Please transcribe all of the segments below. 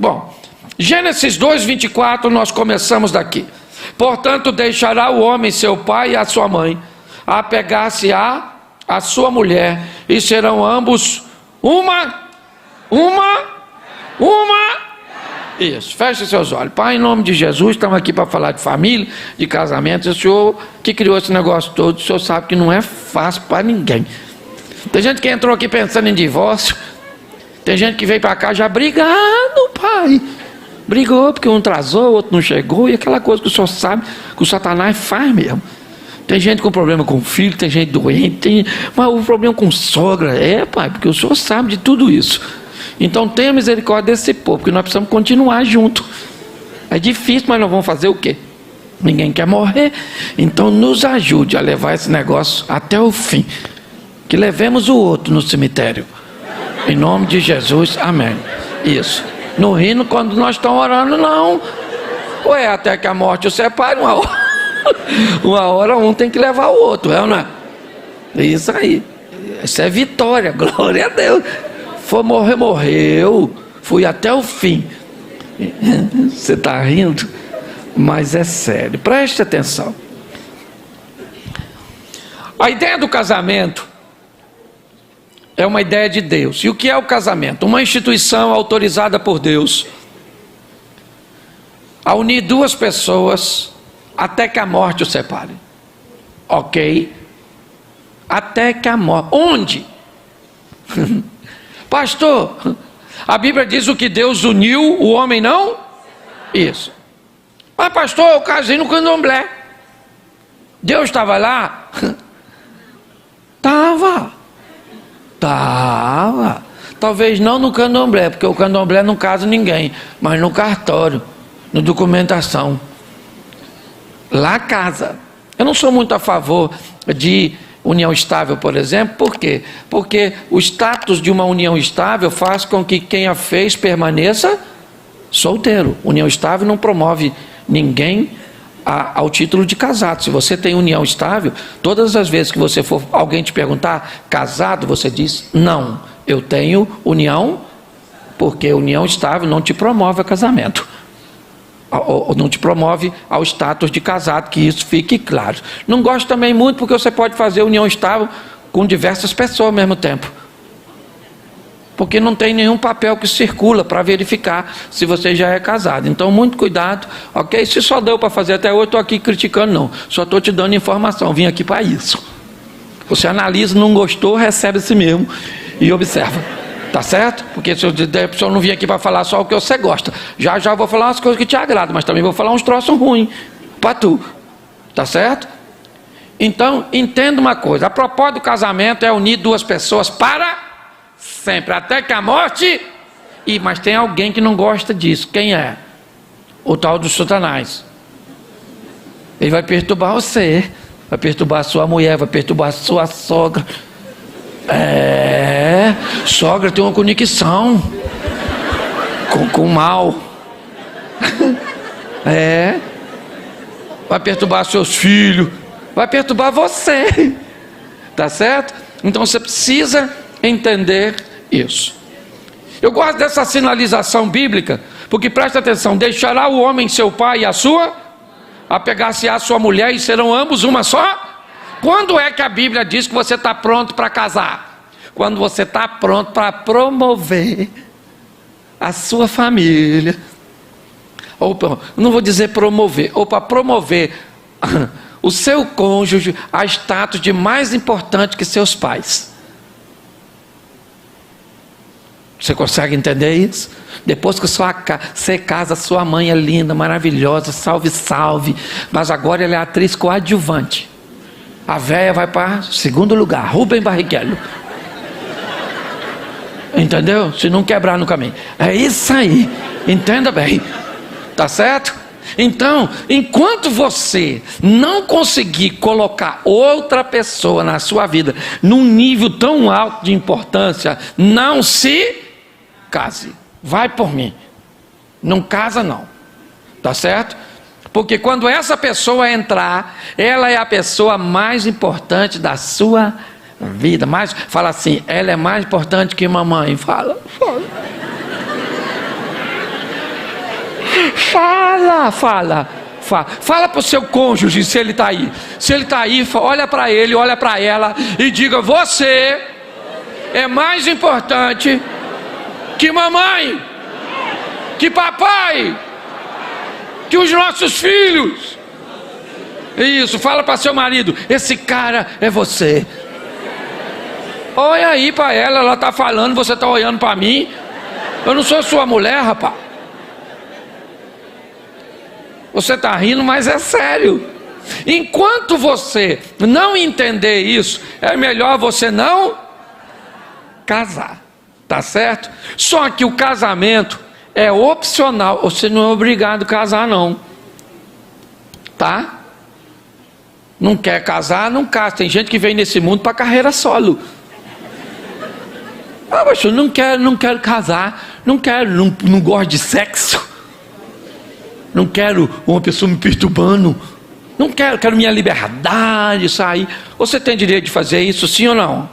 Bom, Gênesis 2:24, nós começamos daqui. Portanto, deixará o homem seu pai e a sua mãe, apegar-se a sua mulher, e serão ambos uma. Isso, feche seus olhos. Pai, em nome de Jesus, estamos aqui para falar de família, de casamento. O Senhor que criou esse negócio todo, o Senhor sabe que não é fácil para ninguém. Tem gente que entrou aqui pensando em divórcio, tem gente que veio para cá já brigando, pai. Brigou porque um atrasou, o outro não chegou, e aquela coisa que o Senhor sabe que o Satanás faz mesmo. Tem gente com problema com filho, tem gente doente, mas o problema com sogra, pai, porque o Senhor sabe de tudo isso. Então tenha misericórdia desse povo, porque nós precisamos continuar junto. É difícil, mas nós vamos fazer o quê? Ninguém quer morrer, então nos ajude a levar esse negócio até o fim, que levemos o outro no cemitério, em nome de Jesus, amém. Isso, não rindo quando nós estamos orando, não. Ou é até que a morte o separe, uma hora um tem que levar o outro, é ou não é? Isso aí, isso é vitória, glória a Deus. For morrer, morreu, fui até o fim. Você está rindo, mas é sério, preste atenção. A ideia do casamento é uma ideia de Deus. E o que é o casamento? Uma instituição autorizada por Deus a unir duas pessoas até que a morte os separe. Ok? Até que a morte. Onde? Pastor, a Bíblia diz: o que Deus uniu, o homem não? Isso. Mas pastor, eu casei no candomblé. Deus estava lá? Estava. Talvez não no candomblé, porque o candomblé não casa ninguém, mas no cartório, na documentação. Lá casa. Eu não sou muito a favor de união estável, por exemplo. Por quê? Porque o status de uma união estável faz com que quem a fez permaneça solteiro. União estável não promove ninguém ao título de casado. Se você tem união estável, todas as vezes que você for, alguém te perguntar, casado, você diz, não, eu tenho união, porque união estável não te promove a casamento. Ou não te promove ao status de casado, que isso fique claro. Não gosto também muito porque você pode fazer união estável com diversas pessoas ao mesmo tempo, porque não tem nenhum papel que circula para verificar se você já é casado. Então muito cuidado, ok? Se só deu para fazer até hoje, estou aqui criticando, não, só estou te dando informação, vim aqui para isso. Você analisa, não gostou, recebe esse mesmo e observa. Tá certo? Porque se eu não vim aqui para falar só o que você gosta, já eu vou falar umas coisas que te agradam, mas também vou falar uns troços ruins para tu, tá certo? Então entenda uma coisa: a propósito do casamento é unir duas pessoas para sempre, até que a morte. Mas tem alguém que não gosta disso. Quem é? O tal do Satanás. Ele vai perturbar você, vai perturbar a sua mulher, vai perturbar a sua sogra. Sogra tem uma conexão com o mal. Vai perturbar seus filhos, vai perturbar você, tá certo? Então você precisa entender isso. Eu gosto dessa sinalização bíblica, porque presta atenção: deixará o homem seu pai e a sua, apegar-se à sua mulher, e serão ambos uma só. Quando é que a Bíblia diz que você está pronto para casar? Quando você está pronto para promover a sua família, ou não vou dizer promover, ou para promover o seu cônjuge a status de mais importante que seus pais. Você consegue entender isso? Depois que você casa, sua mãe é linda, maravilhosa, salve, salve, mas agora ela é atriz coadjuvante. A véia vai para segundo lugar, Rubem Barrichello. Entendeu? Se não quebrar no caminho. É isso aí, entenda bem, tá certo? Então, enquanto você não conseguir colocar outra pessoa na sua vida num nível tão alto de importância, não se case. Vai por mim, não casa não, tá certo? Porque quando essa pessoa entrar, ela é a pessoa mais importante da sua vida. Fala assim: ela é mais importante que mamãe. Fala. Fala para o seu cônjuge se ele está aí. Se ele está aí, olha para ele, olha para ela e diga: você é mais importante que mamãe, que papai, que os nossos filhos. Isso, fala para seu marido: esse cara é você. Olha aí para ela está falando, você está olhando para mim. Eu não sou sua mulher, rapaz. Você está rindo, mas é sério. Enquanto você não entender isso, é melhor você não casar, tá certo? Só que o casamento é opcional. Você não é obrigado a casar, não, tá? Não quer casar, não casa. Tem gente que vem nesse mundo para carreira solo. Ah, mas eu não quero casar, não gosto de sexo, não quero uma pessoa me perturbando, não quero minha liberdade, sair. Você tem direito de fazer isso, sim ou não?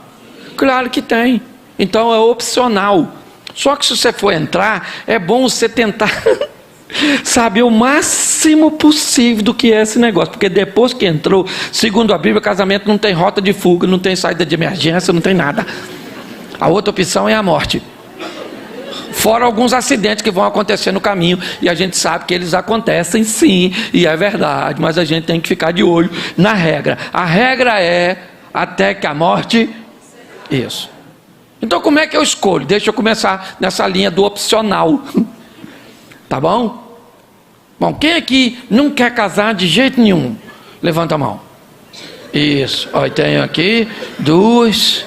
Claro que tem. Então é opcional. Só que se você for entrar, é bom você tentar saber o máximo possível do que é esse negócio, porque depois que entrou, segundo a Bíblia, casamento não tem rota de fuga, não tem saída de emergência, não tem nada. A outra opção é a morte. Fora alguns acidentes que vão acontecer no caminho, e a gente sabe que eles acontecem sim, e é verdade, mas a gente tem que ficar de olho na regra. A regra é até que a morte... Isso. Então como é que eu escolho? Deixa eu começar nessa linha do opcional. Tá bom? Bom, quem aqui não quer casar de jeito nenhum? Levanta a mão. Isso. Olha, tenho aqui 2.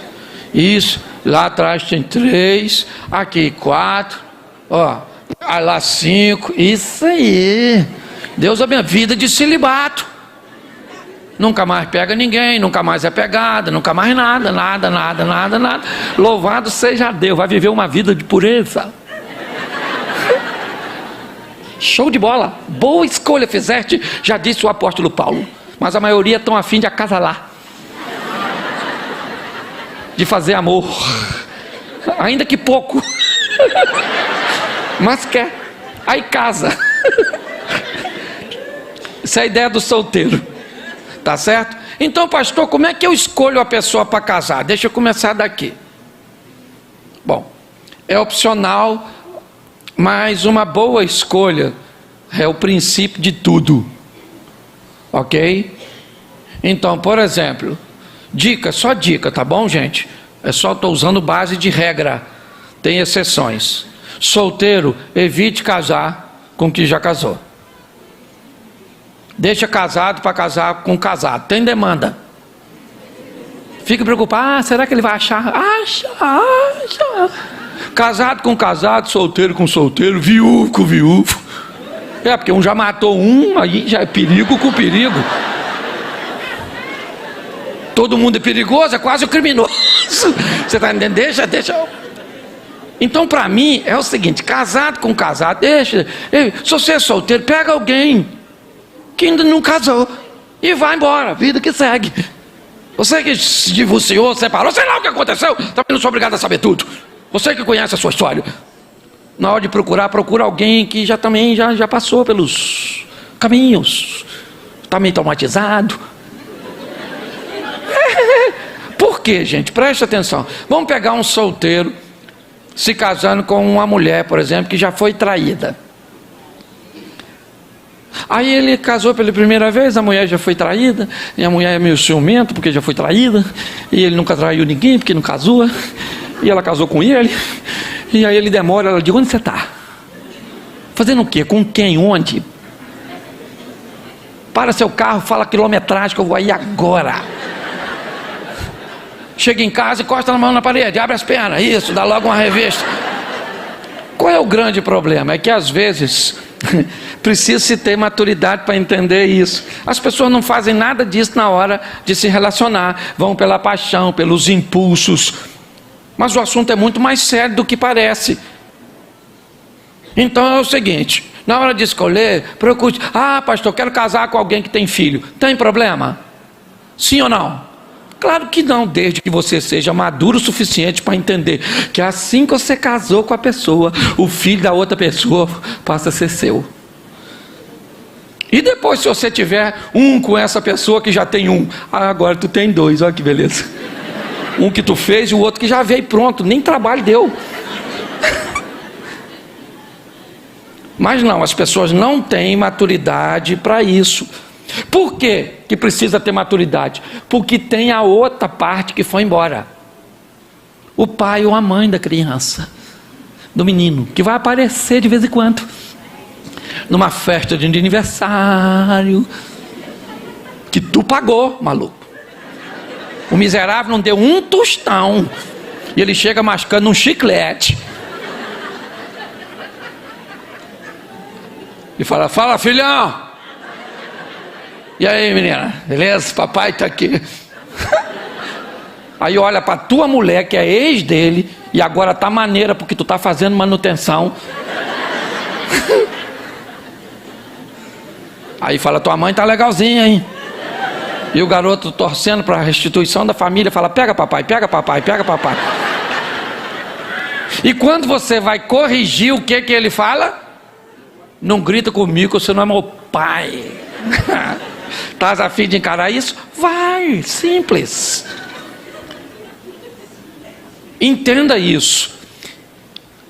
Isso. Lá atrás tem 3, aqui 4, ó, lá 5, isso aí. Deus abençoe, vida de celibato. Nunca mais pega ninguém, nunca mais é pegada, nunca mais nada. Louvado seja Deus, vai viver uma vida de pureza. Show de bola, boa escolha fizeste, já disse o apóstolo Paulo. Mas a maioria estão a fim de acasalar, de fazer amor, ainda que pouco, mas quer, aí casa. Essa é a ideia do solteiro, tá certo? Então, pastor, como é que eu escolho a pessoa para casar? Deixa eu começar daqui. Bom, é opcional, mas uma boa escolha é o princípio de tudo, ok? Então, por exemplo, dica, só dica, tá bom, gente? É só estou usando base de regra, tem exceções. Solteiro, evite casar com quem já casou. Deixa casado para casar com casado. Tem demanda. Fica preocupado, será que ele vai achar? Acha. Casado com casado, solteiro com solteiro, viúvo com viúvo. É, porque um já matou um, aí já é perigo com perigo. Todo mundo é perigoso, é quase o criminoso. Você está entendendo? Deixa. Então, para mim, é o seguinte: casado com casado, deixa. Se você é solteiro, pega alguém que ainda não casou e vai embora, vida que segue. Você que se divorciou, separou, sei lá o que aconteceu, também não sou obrigado a saber tudo. Você que conhece a sua história, na hora de procurar, procura alguém que já passou pelos caminhos, está meio traumatizado. Por quê, gente? Preste atenção. Vamos pegar um solteiro se casando com uma mulher, por exemplo, que já foi traída. Aí ele casou pela primeira vez, a mulher já foi traída, e a mulher é meio ciumenta porque já foi traída, e ele nunca traiu ninguém porque não casou, e ela casou com ele, e aí ele demora, ela diz: onde você está? Fazendo o quê? Com quem? Onde? Para seu carro, fala a quilometragem que eu vou aí agora. Chega em casa, encosta a mão na parede, abre as pernas, isso, dá logo uma revista. Qual é o grande problema? É que às vezes precisa-se ter maturidade para entender isso. As pessoas não fazem nada disso na hora de se relacionar, vão pela paixão, pelos impulsos. Mas o assunto é muito mais sério do que parece. Então é o seguinte: na hora de escolher, procure. Ah, pastor, quero casar com alguém que tem filho. Tem problema? Sim ou não? Claro que não, desde que você seja maduro o suficiente para entender que assim que você casou com a pessoa, o filho da outra pessoa passa a ser seu. E depois, se você tiver um com essa pessoa que já tem um, agora tu tem dois, olha que beleza. Um que tu fez e o outro que já veio pronto, nem trabalho deu. Mas não, as pessoas não têm maturidade para isso. Por quê que precisa ter maturidade? Porque tem a outra parte que foi embora. O pai ou a mãe da criança, do menino, que vai aparecer de vez em quando numa festa de aniversário que tu pagou, maluco. O miserável não deu um tostão e ele chega mascando um chiclete e fala: fala, filhão. E aí, menina, beleza? Papai tá aqui. Aí olha para tua mulher, que é ex dele, e agora tá maneira porque tu tá fazendo manutenção. Aí fala: tua mãe tá legalzinha, hein? E o garoto torcendo para a restituição da família fala: pega papai, pega papai, pega papai. E quando você vai corrigir, o que ele fala? Não grita comigo, você não é meu pai. Estás a fim de encarar isso? Vai, simples. Entenda isso.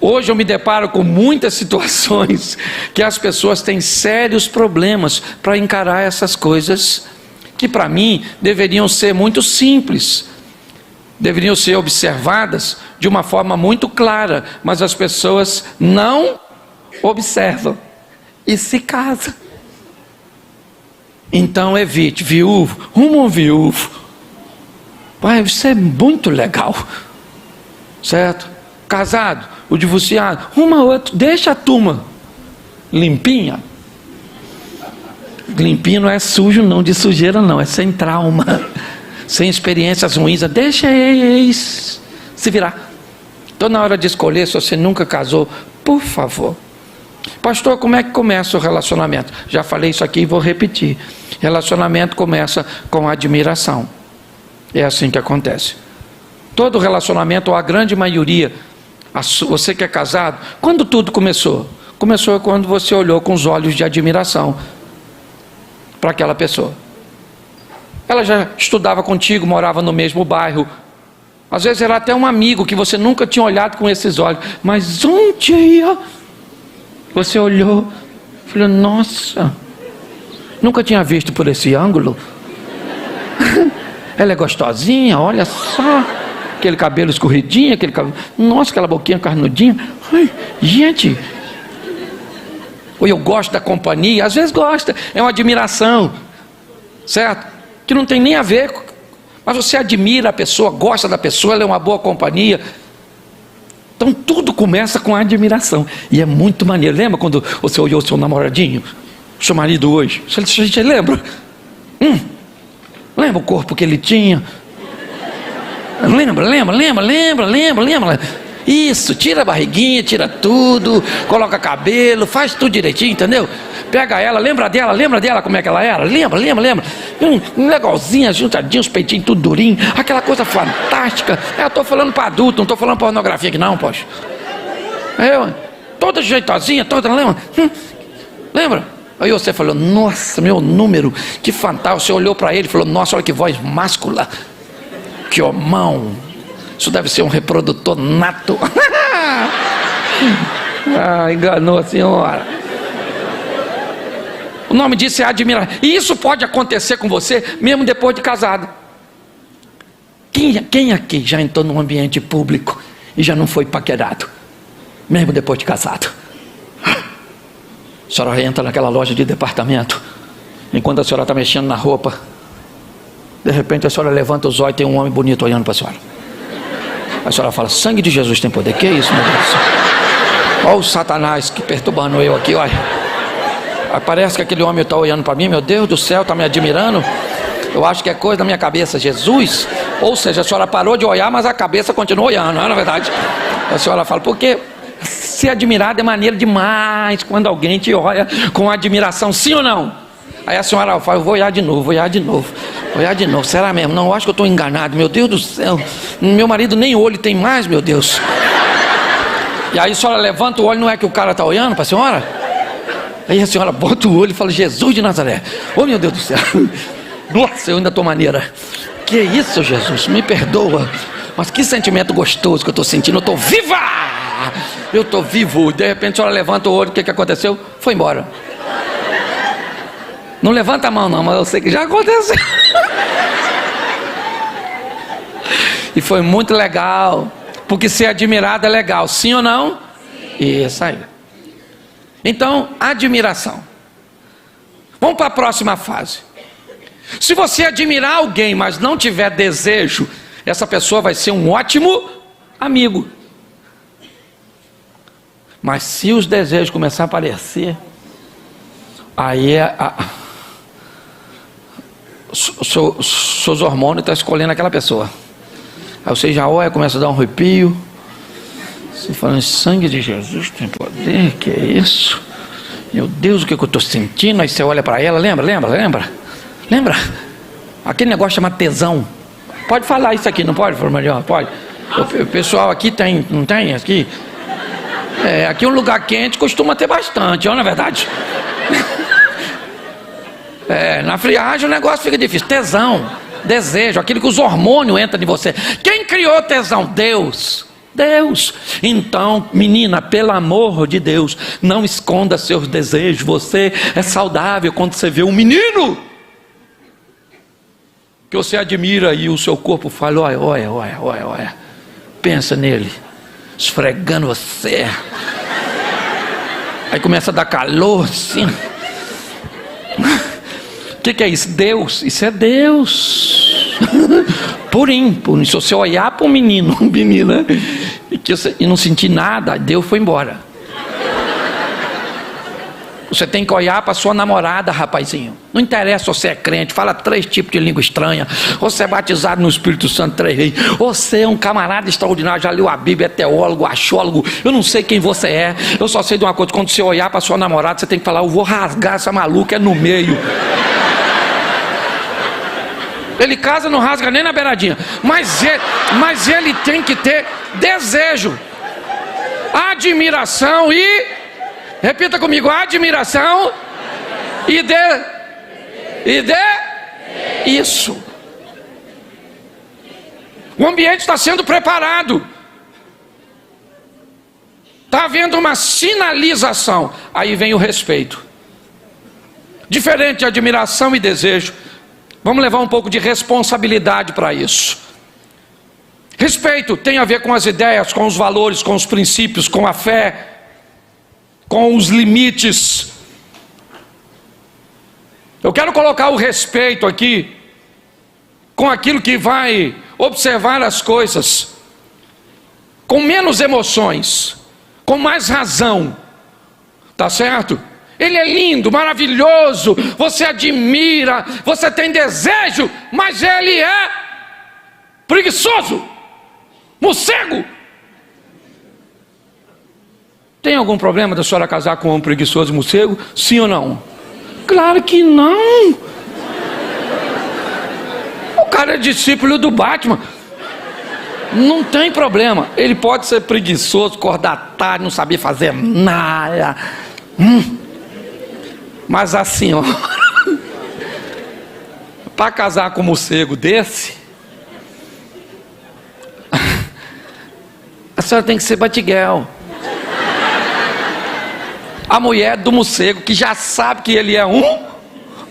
Hoje eu me deparo com muitas situações que as pessoas têm sérios problemas para encarar essas coisas que para mim deveriam ser muito simples, deveriam ser observadas de uma forma muito clara, mas as pessoas não observam e se casam. Então evite. Viúvo, rumo um viúvo, vai ser muito legal, certo? Casado, o divorciado, uma outra, deixa a turma limpinha. Limpinho não é sujo não, de sujeira não, é sem trauma, sem experiências ruins. Deixa eles se virar. Então na hora de escolher, se você nunca casou, por favor. Pastor, como é que começa o relacionamento? Já falei isso aqui e vou repetir. Relacionamento começa com admiração. É assim que acontece. Todo relacionamento, ou a grande maioria, você que é casado, quando tudo começou? Começou quando você olhou com os olhos de admiração para aquela pessoa. Ela já estudava contigo, morava no mesmo bairro. Às vezes era até um amigo que você nunca tinha olhado com esses olhos. Mas um dia você olhou e falou: nossa, nunca tinha visto por esse ângulo. Ela é gostosinha, olha só. Aquele cabelo escorridinho, aquele cabelo... Nossa, aquela boquinha carnudinha. Ai, gente. Ou eu gosto da companhia. Às vezes gosta, é uma admiração, certo? Que não tem nem a ver, mas você admira a pessoa, gosta da pessoa, ela é uma boa companhia. Então tudo começa com a admiração. E é muito maneiro. Lembra quando você olhou o seu namoradinho, o seu marido hoje? Você lembra? Lembra o corpo que ele tinha? Lembra. Isso, tira a barriguinha, tira tudo, coloca cabelo, faz tudo direitinho, entendeu? Pega ela, lembra dela como é que ela era? Lembra. Legalzinha, juntadinha, os peitinhos tudo durinho, aquela coisa fantástica. Eu estou falando para adulto, não estou falando pornografia aqui não, poxa. Toda jeitosinha, toda, lembra? Lembra? Aí você falou: nossa, meu número, que fantástico. Você olhou para ele e falou: nossa, olha que voz máscula. Que homão, isso deve ser um reprodutor nato. Enganou a senhora. O nome disso é admirar. E isso pode acontecer com você mesmo depois de casado. Quem aqui já entrou num ambiente público e já não foi paquerado, mesmo depois de casado? A senhora entra naquela loja de departamento, enquanto a senhora está mexendo na roupa, de repente a senhora levanta os olhos e tem um homem bonito olhando para a senhora. A senhora fala: sangue de Jesus tem poder. Que é isso, meu Deus? Olha o Satanás que perturbando eu aqui, olha. Parece que aquele homem está olhando para mim, meu Deus do céu, está me admirando. Eu acho que é coisa da minha cabeça, Jesus. Ou seja, a senhora parou de olhar, mas a cabeça continua olhando, não é, na verdade? A senhora fala: porque ser admirado é maneiro demais quando alguém te olha com admiração, sim ou não? Aí a senhora fala: eu vou olhar de novo. Será mesmo? Não, eu acho que eu estou enganado, meu Deus do céu. Meu marido nem olho tem mais, meu Deus. E aí a senhora levanta o olho, não é que o cara está olhando para a senhora? Aí a senhora bota o olho e fala: Jesus de Nazaré. Oh, meu Deus do céu. Nossa, eu ainda estou maneira. Que isso, Jesus, me perdoa. Mas que sentimento gostoso que eu estou sentindo. Eu estou viva. Eu estou vivo. De repente a senhora levanta o olho. O que aconteceu? Foi embora. Não levanta a mão não, mas eu sei que já aconteceu. E foi muito legal. Porque ser admirado é legal, sim ou não? Sim. Isso aí. Então, admiração. Vamos para a próxima fase. Se você admirar alguém, mas não tiver desejo, essa pessoa vai ser um ótimo amigo. Mas se os desejos começarem a aparecer, aí seus hormônios estão escolhendo aquela pessoa. Aí você já olha, começa a dar um arrepio. Você fala: em sangue de Jesus tem poder, que é isso? Meu Deus, o que eu estou sentindo? Aí você olha para ela, lembra? Aquele negócio chama tesão. Pode falar isso aqui, não pode, Formalhão? Pode. O pessoal aqui tem, não tem aqui? Aqui um lugar quente costuma ter bastante, não é verdade? Na friagem o negócio fica difícil. Tesão, desejo, aquilo que os hormônios entram em você. Quem criou tesão? Deus. Então, menina, pelo amor de Deus, não esconda seus desejos. Você é saudável quando você vê um menino que você admira e o seu corpo fala: olha, pensa nele, esfregando você. Aí começa a dar calor assim. O que é isso? Deus. Isso é Deus. Purim. Se você olhar para um menino, menina, e não sentir nada, Deus foi embora. Você tem que olhar para sua namorada, rapazinho. Não interessa se você é crente, fala 3 tipos de língua estranha, ou você é batizado no Espírito Santo 3 Reis, ou você é um camarada extraordinário, já leu a Bíblia, é teólogo, achólogo. Eu não sei quem você é. Eu só sei de uma coisa: quando você olhar para sua namorada, você tem que falar: eu vou rasgar essa maluca no meio. Ele casa, não rasga nem na beiradinha. Mas ele tem que ter desejo, admiração e... repita comigo: admiração e isso. O ambiente está sendo preparado. Está havendo uma sinalização. Aí vem o respeito. Diferente de admiração e desejo, vamos levar um pouco de responsabilidade para isso. Respeito tem a ver com as ideias, com os valores, com os princípios, com a fé, com os limites. Eu quero colocar o respeito aqui com aquilo que vai observar as coisas com menos emoções, com mais razão. Tá certo? Ele é lindo, maravilhoso, você admira, você tem desejo, mas ele é preguiçoso, morcego. Tem algum problema da senhora casar com um preguiçoso morcego? Sim ou não? Claro que não. O cara é discípulo do Batman. Não tem problema. Ele pode ser preguiçoso, acordar tarde, não saber fazer nada. Mas assim, ó, para casar com um morcego desse, a senhora tem que ser Batiguel. A mulher do morcego, que já sabe que ele é um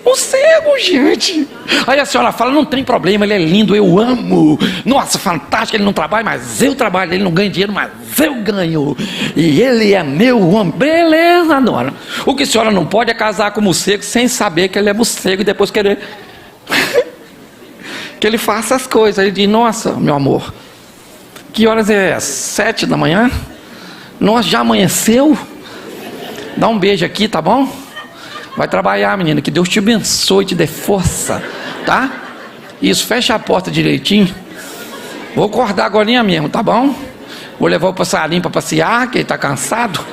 morcego, gente. Aí a senhora fala: não tem problema, ele é lindo, eu amo. Nossa, fantástico, ele não trabalha, mas eu trabalho. Ele não ganha dinheiro, mas eu ganho. E ele é meu homem. Beleza, dona. O que a senhora não pode é casar com o morcego sem saber que ele é morcego e depois querer que ele faça as coisas. Ele diz: nossa, meu amor, que horas é? 7 da manhã? Nossa, já amanheceu? Dá um beijo aqui, tá bom? Vai trabalhar, menina, que Deus te abençoe, te dê força, tá? Isso, fecha a porta direitinho. Vou acordar agora mesmo, tá bom? Vou levar o passarinho para passear, que ele está cansado,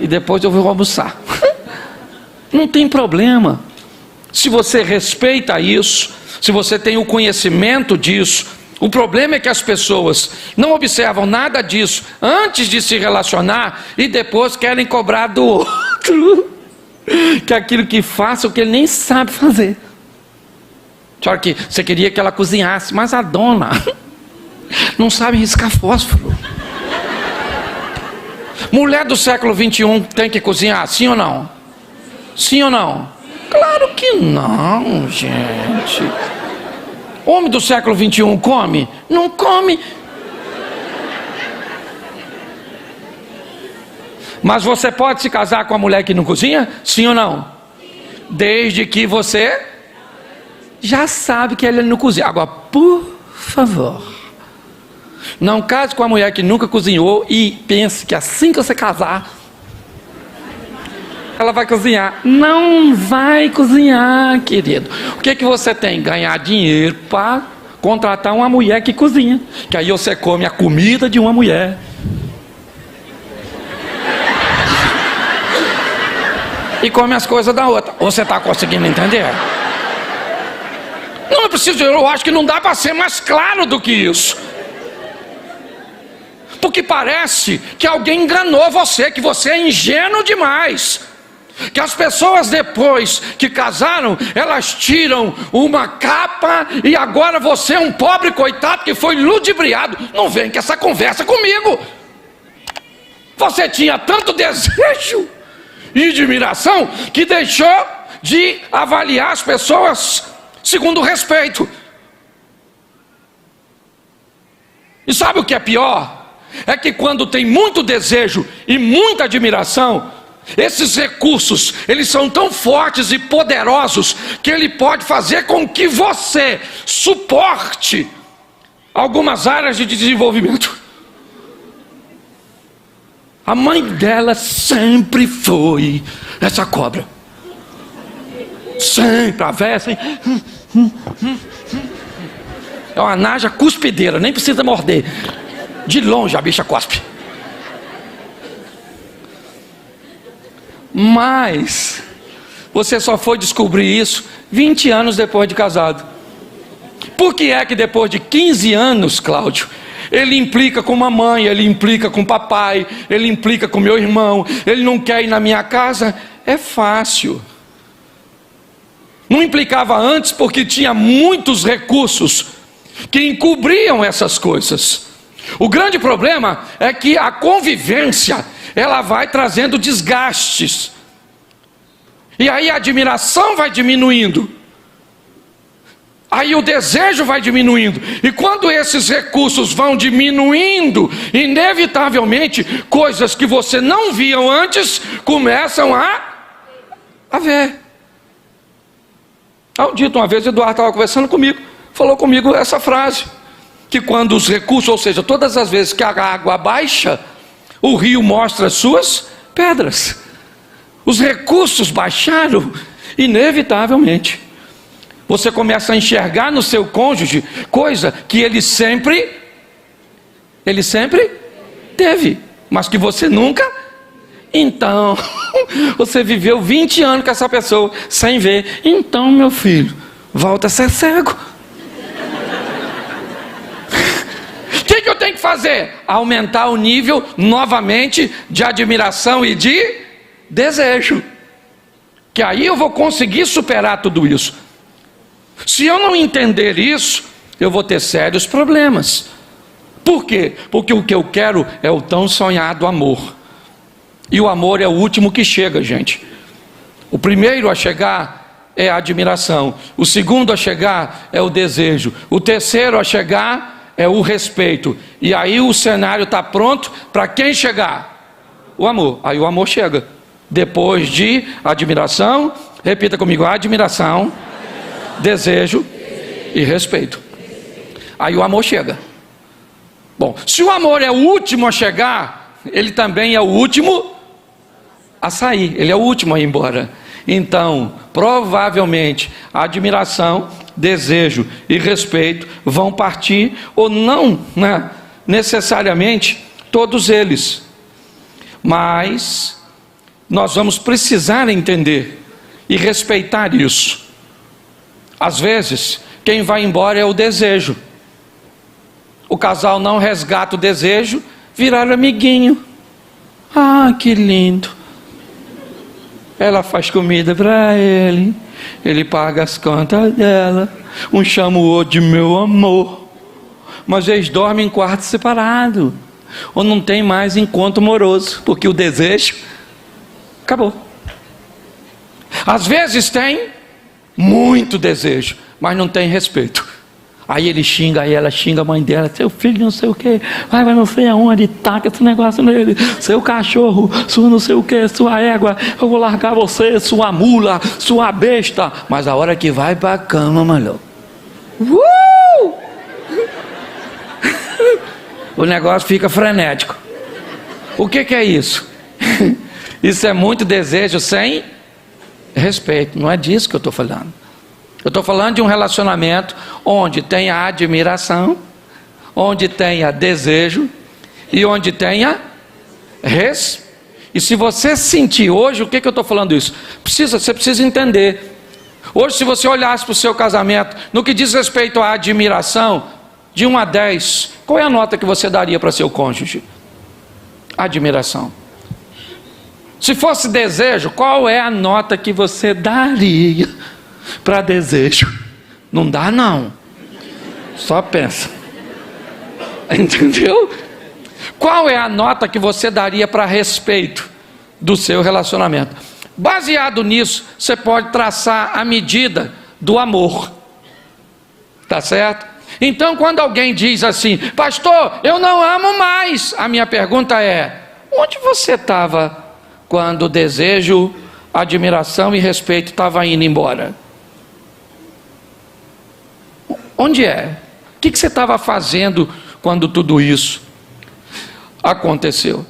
e depois eu vou almoçar. Não tem problema. Se você respeita isso, se você tem o conhecimento disso, o problema é que as pessoas não observam nada disso antes de se relacionar e depois querem cobrar do outro. que aquilo que faça o que ele nem sabe fazer. Só que você queria que ela cozinhasse, mas a dona não sabe riscar fósforo. Mulher do século 21 tem que cozinhar, sim ou não? Sim ou não? Claro que não, gente. Homem do século 21 come? Não come. Mas você pode se casar com a mulher que não cozinha? Sim ou não? Desde que você já sabe que ela não cozinha. Agora, por favor, não case com a mulher que nunca cozinhou e pense que assim que você casar, ela vai cozinhar. Não vai cozinhar, querido. O que você tem? Ganhar dinheiro para contratar uma mulher que cozinha. Que aí você come a comida de uma mulher. E come as coisas da outra. Você está conseguindo entender? Não é preciso, eu acho que não dá para ser mais claro do que isso. Porque parece que alguém enganou você, que você é ingênuo demais. Que as pessoas depois que casaram, elas tiram uma capa e agora você é um pobre coitado que foi ludibriado. Não vem com essa conversa comigo. Você tinha tanto desejo e admiração que deixou de avaliar as pessoas segundo o respeito. E sabe o que é pior? É que quando tem muito desejo e muita admiração, esses recursos, eles são tão fortes e poderosos que ele pode fazer com que você suporte algumas áreas de desenvolvimento. A mãe dela sempre foi essa cobra. Sempre, a véia assim. É uma naja cuspideira, nem precisa morder. De longe a bicha cospe. Mas você só foi descobrir isso 20 anos depois de casado. Por que é que depois de 15 anos, Cláudio, ele implica com mamãe, ele implica com papai, ele implica com meu irmão, ele não quer ir na minha casa? É fácil. Não implicava antes porque tinha muitos recursos que encobriam essas coisas. O grande problema é que a convivência, ela vai trazendo desgastes. E aí a admiração vai diminuindo. Aí o desejo vai diminuindo. E quando esses recursos vão diminuindo, inevitavelmente, coisas que você não via antes, começam a ver. Um dia, uma vez, Eduardo estava conversando comigo, falou comigo essa frase, que quando os recursos, ou seja, todas as vezes que a água baixa, o rio mostra as suas pedras. Os recursos baixaram, inevitavelmente. Você começa a enxergar no seu cônjuge coisa que ele sempre teve, mas que você nunca. Então, você viveu 20 anos com essa pessoa sem ver. Então, meu filho, volta a ser cego. O que eu tenho que fazer? Aumentar o nível novamente de admiração e de desejo. Que aí eu vou conseguir superar tudo isso. Se eu não entender isso, eu vou ter sérios problemas. Por quê? Porque o que eu quero é o tão sonhado amor. E o amor é o último que chega, gente. O primeiro a chegar é a admiração. O segundo a chegar é o desejo. O terceiro a chegar é o respeito. E aí o cenário está pronto para quem chegar? O amor. Aí o amor chega. Depois de admiração, repita comigo, admiração, desejo e respeito. Aí o amor chega. Bom, se o amor é o último a chegar, ele também é o último a sair, ele é o último a ir embora. Então, provavelmente, a admiração, desejo e respeito vão partir, ou não, né, necessariamente todos eles. Mas nós vamos precisar entender e respeitar isso. Às vezes, quem vai embora é o desejo. O casal não resgata o desejo, virar amiguinho. Ah, que lindo. ela faz comida para ele paga as contas dela, um chama o outro de meu amor, mas eles dormem em quarto separado, ou não tem mais encontro amoroso, porque o desejo acabou. Às vezes tem muito desejo, mas não tem respeito. Aí ele xinga ela, xinga a mãe dela, seu filho não sei o que, vai não sei aonde, taca esse negócio nele, seu cachorro, sua não sei o que, sua égua, eu vou largar você, sua mula, sua besta. Mas a hora que vai para a cama, maluco, o negócio fica frenético. O que é isso? Isso é muito desejo sem respeito. Não é disso que eu estou falando. Eu estou falando de um relacionamento onde tenha admiração, onde tenha desejo e onde tenha E se você sentir hoje, o que eu estou falando isso? Você precisa entender. Hoje, se você olhasse para o seu casamento, no que diz respeito à admiração, de 1 a 10, qual é a nota que você daria para seu cônjuge? Admiração. Se fosse desejo, qual é a nota que você daria para desejo? Não dá não, só pensa. Entendeu? Qual é a nota que você daria para respeito do seu relacionamento? Baseado nisso, você pode traçar a medida do amor. Tá certo? Então, quando alguém diz assim, pastor, eu não amo mais, a minha pergunta é, onde você estava quando o desejo, admiração e respeito estavam indo embora? Onde é? O que você estava fazendo quando tudo isso aconteceu?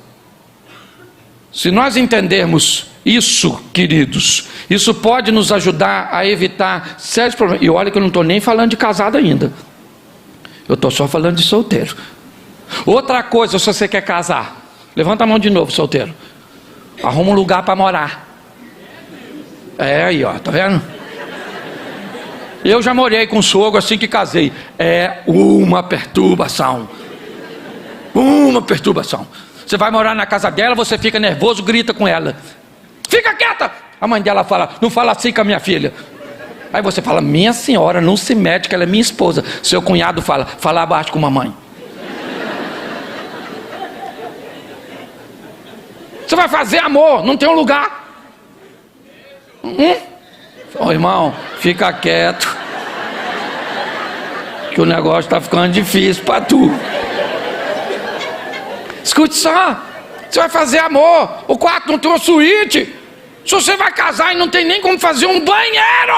Se nós entendermos isso, queridos, isso pode nos ajudar a evitar sérios problemas. E olha que eu não estou nem falando de casado ainda, eu estou só falando de solteiro. Outra coisa, se você quer casar, levanta a mão de novo, solteiro. Arruma um lugar para morar. É aí, ó, tá vendo? Eu já morei com um sogro assim que casei. É uma perturbação. Uma perturbação. Você vai morar na casa dela, você fica nervoso, grita com ela. Fica quieta! A mãe dela fala, não fala assim com a minha filha. Aí você fala, minha senhora, não se mete, que ela é minha esposa. Seu cunhado fala, fala abaixo com a mamãe. Você vai fazer amor, não tem um lugar. Ô irmão, fica quieto, que o negócio está ficando difícil para tu. Escute só, você vai fazer amor, o quarto não tem uma suíte. Se você vai casar e não tem nem como fazer um banheiro,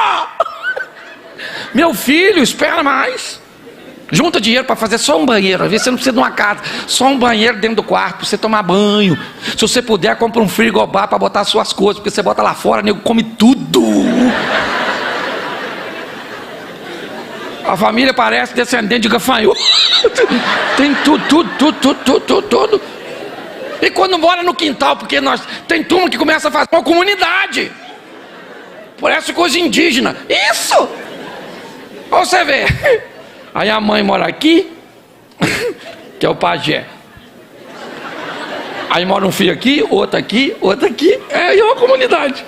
meu filho, espera mais. Junta dinheiro para fazer só um banheiro. Às vezes você não precisa de uma casa, só um banheiro dentro do quarto para você tomar banho. Se você puder, compra um frigobar para botar suas coisas, porque você bota lá fora, nego come tudo. A família parece descendente de gafanhoto. Tem tudo. E quando mora no quintal, porque tem turma que começa a fazer uma comunidade. Parece coisa indígena. Isso! Pra você ver. Aí a mãe mora aqui, que é o pajé. Aí mora um filho aqui, outro aqui, outro aqui. É uma comunidade.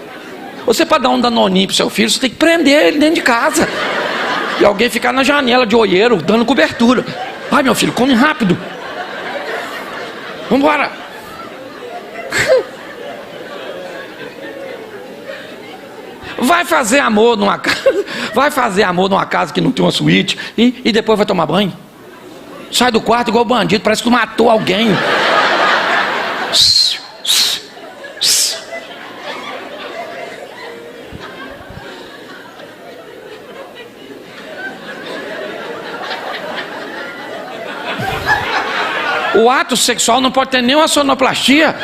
Você, para dar um danoninho pro seu filho, você tem que prender ele dentro de casa. E alguém ficar na janela de olheiro, dando cobertura. Ai, meu filho, come rápido. Vambora. Vai fazer amor numa casa, vai fazer amor numa casa que não tem uma suíte e depois vai tomar banho. Sai do quarto igual bandido, parece que tu matou alguém. O ato sexual não pode ter nenhuma sonoplastia.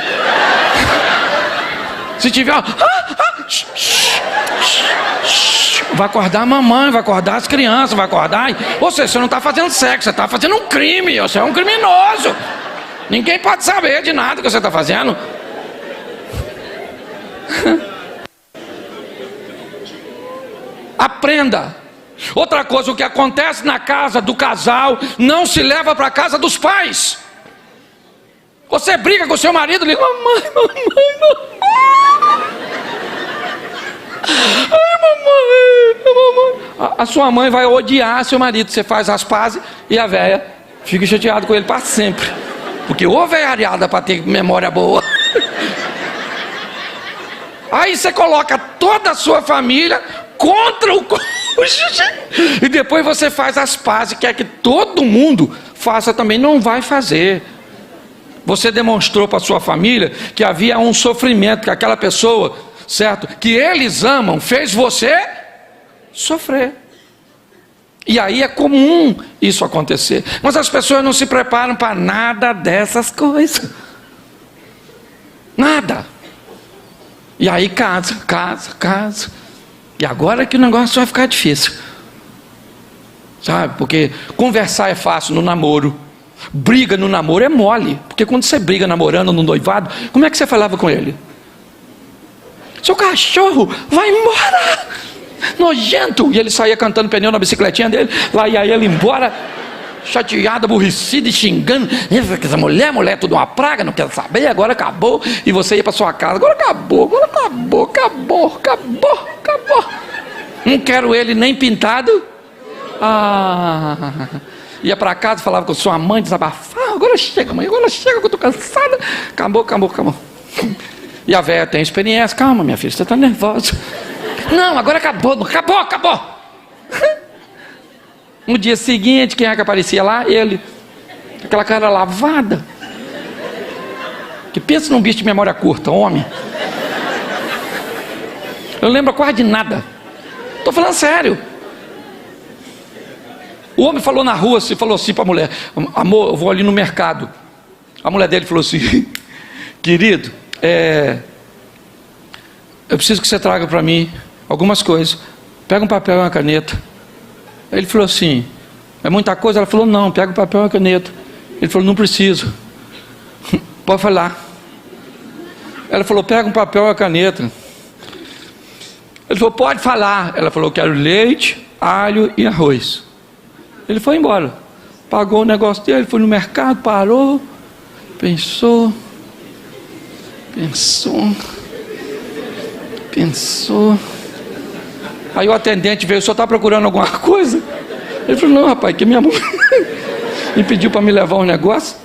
Se tiver, vai acordar a mamãe, vai acordar as crianças, vai acordar. Ou seja, você não está fazendo sexo, você está fazendo um crime, você é um criminoso. Ninguém pode saber de nada que você está fazendo. Aprenda. Outra coisa, o que acontece na casa do casal não se leva para a casa dos pais. Você briga com seu marido, liga, mamãe. a sua mãe vai odiar seu marido. Você faz as pazes e a véia fica chateada com ele para sempre. Porque ô velhariada para ter memória boa. Aí você coloca toda a sua família contra o cônjuge e depois você faz as pazes, quer que todo mundo faça também. Não vai fazer. Você demonstrou para sua família que havia um sofrimento, que aquela pessoa, certo, que eles amam, fez você sofrer. E aí é comum isso acontecer. Mas as pessoas não se preparam para nada dessas coisas. Nada. E aí casa. E agora que o negócio vai ficar difícil. Sabe? Porque conversar é fácil no namoro. Briga no namoro é mole. Porque quando você briga namorando no noivado, como é que você falava com ele? Seu cachorro, vai embora! Nojento! E ele saía cantando pneu na bicicletinha dele. Lá ia ele embora, chateado, aborrecido e xingando. Essa mulher é tudo uma praga, não quero saber, agora acabou. E você ia para sua casa, agora acabou. Não quero ele nem pintado. Ia para casa, falava com sua mãe, desabafava. Agora chega, mãe, que eu estou cansada. Acabou. E a velha tem experiência. Calma, minha filha, você está nervosa. Não, agora acabou. No dia seguinte, quem é que aparecia lá? Ele. Aquela cara lavada. Que pensa num bicho de memória curta, homem. Eu não lembro quase de nada. Estou falando sério. O homem falou na rua, falou assim para a mulher: amor, eu vou ali no mercado. A mulher dele falou assim: querido, eu preciso que você traga para mim algumas coisas. Pega um papel e uma caneta. Ele falou assim: é muita coisa? Ela falou: não, pega o papel e uma caneta. Ele falou: não preciso. Pode falar. Ela falou: pega um papel e uma caneta. Ele falou: pode falar. Ela falou: quero leite, alho e arroz. Ele foi embora. Pagou o negócio dele, foi no mercado, parou, pensou. Aí o atendente veio: o senhor está procurando alguma coisa? Ele falou: não, rapaz, que minha mãe me pediu para me levar um negócio.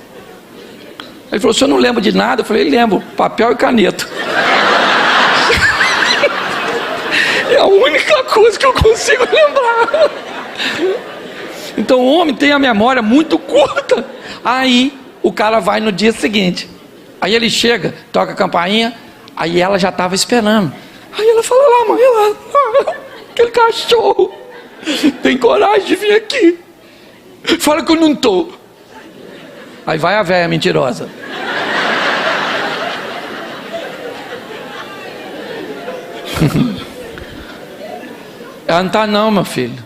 Ele falou: o senhor não lembra de nada? Eu falei: lembro, papel e caneta. É a única coisa que eu consigo lembrar. Então o homem tem a memória muito curta. Aí o cara vai no dia seguinte. Aí ele chega, toca a campainha. Aí ela já estava esperando. Aí ela fala: lá, mãe, aquele cachorro tem coragem de vir aqui. Fala que eu não estou. Aí vai a véia mentirosa. Ela não está não, meu filho.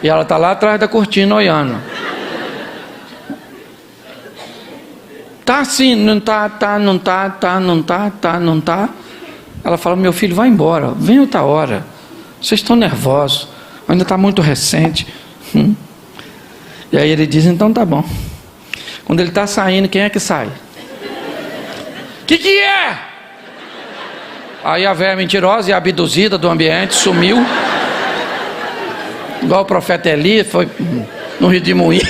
E ela está lá atrás da cortina olhando. Tá sim, não tá. Ela fala: meu filho, vai embora, vem outra hora. Vocês estão nervosos, ainda está muito recente. E aí ele diz: então tá bom. Quando ele está saindo, quem é que sai? Que é? Aí a velha mentirosa e abduzida do ambiente sumiu. Igual o profeta Elias, foi no redemoinho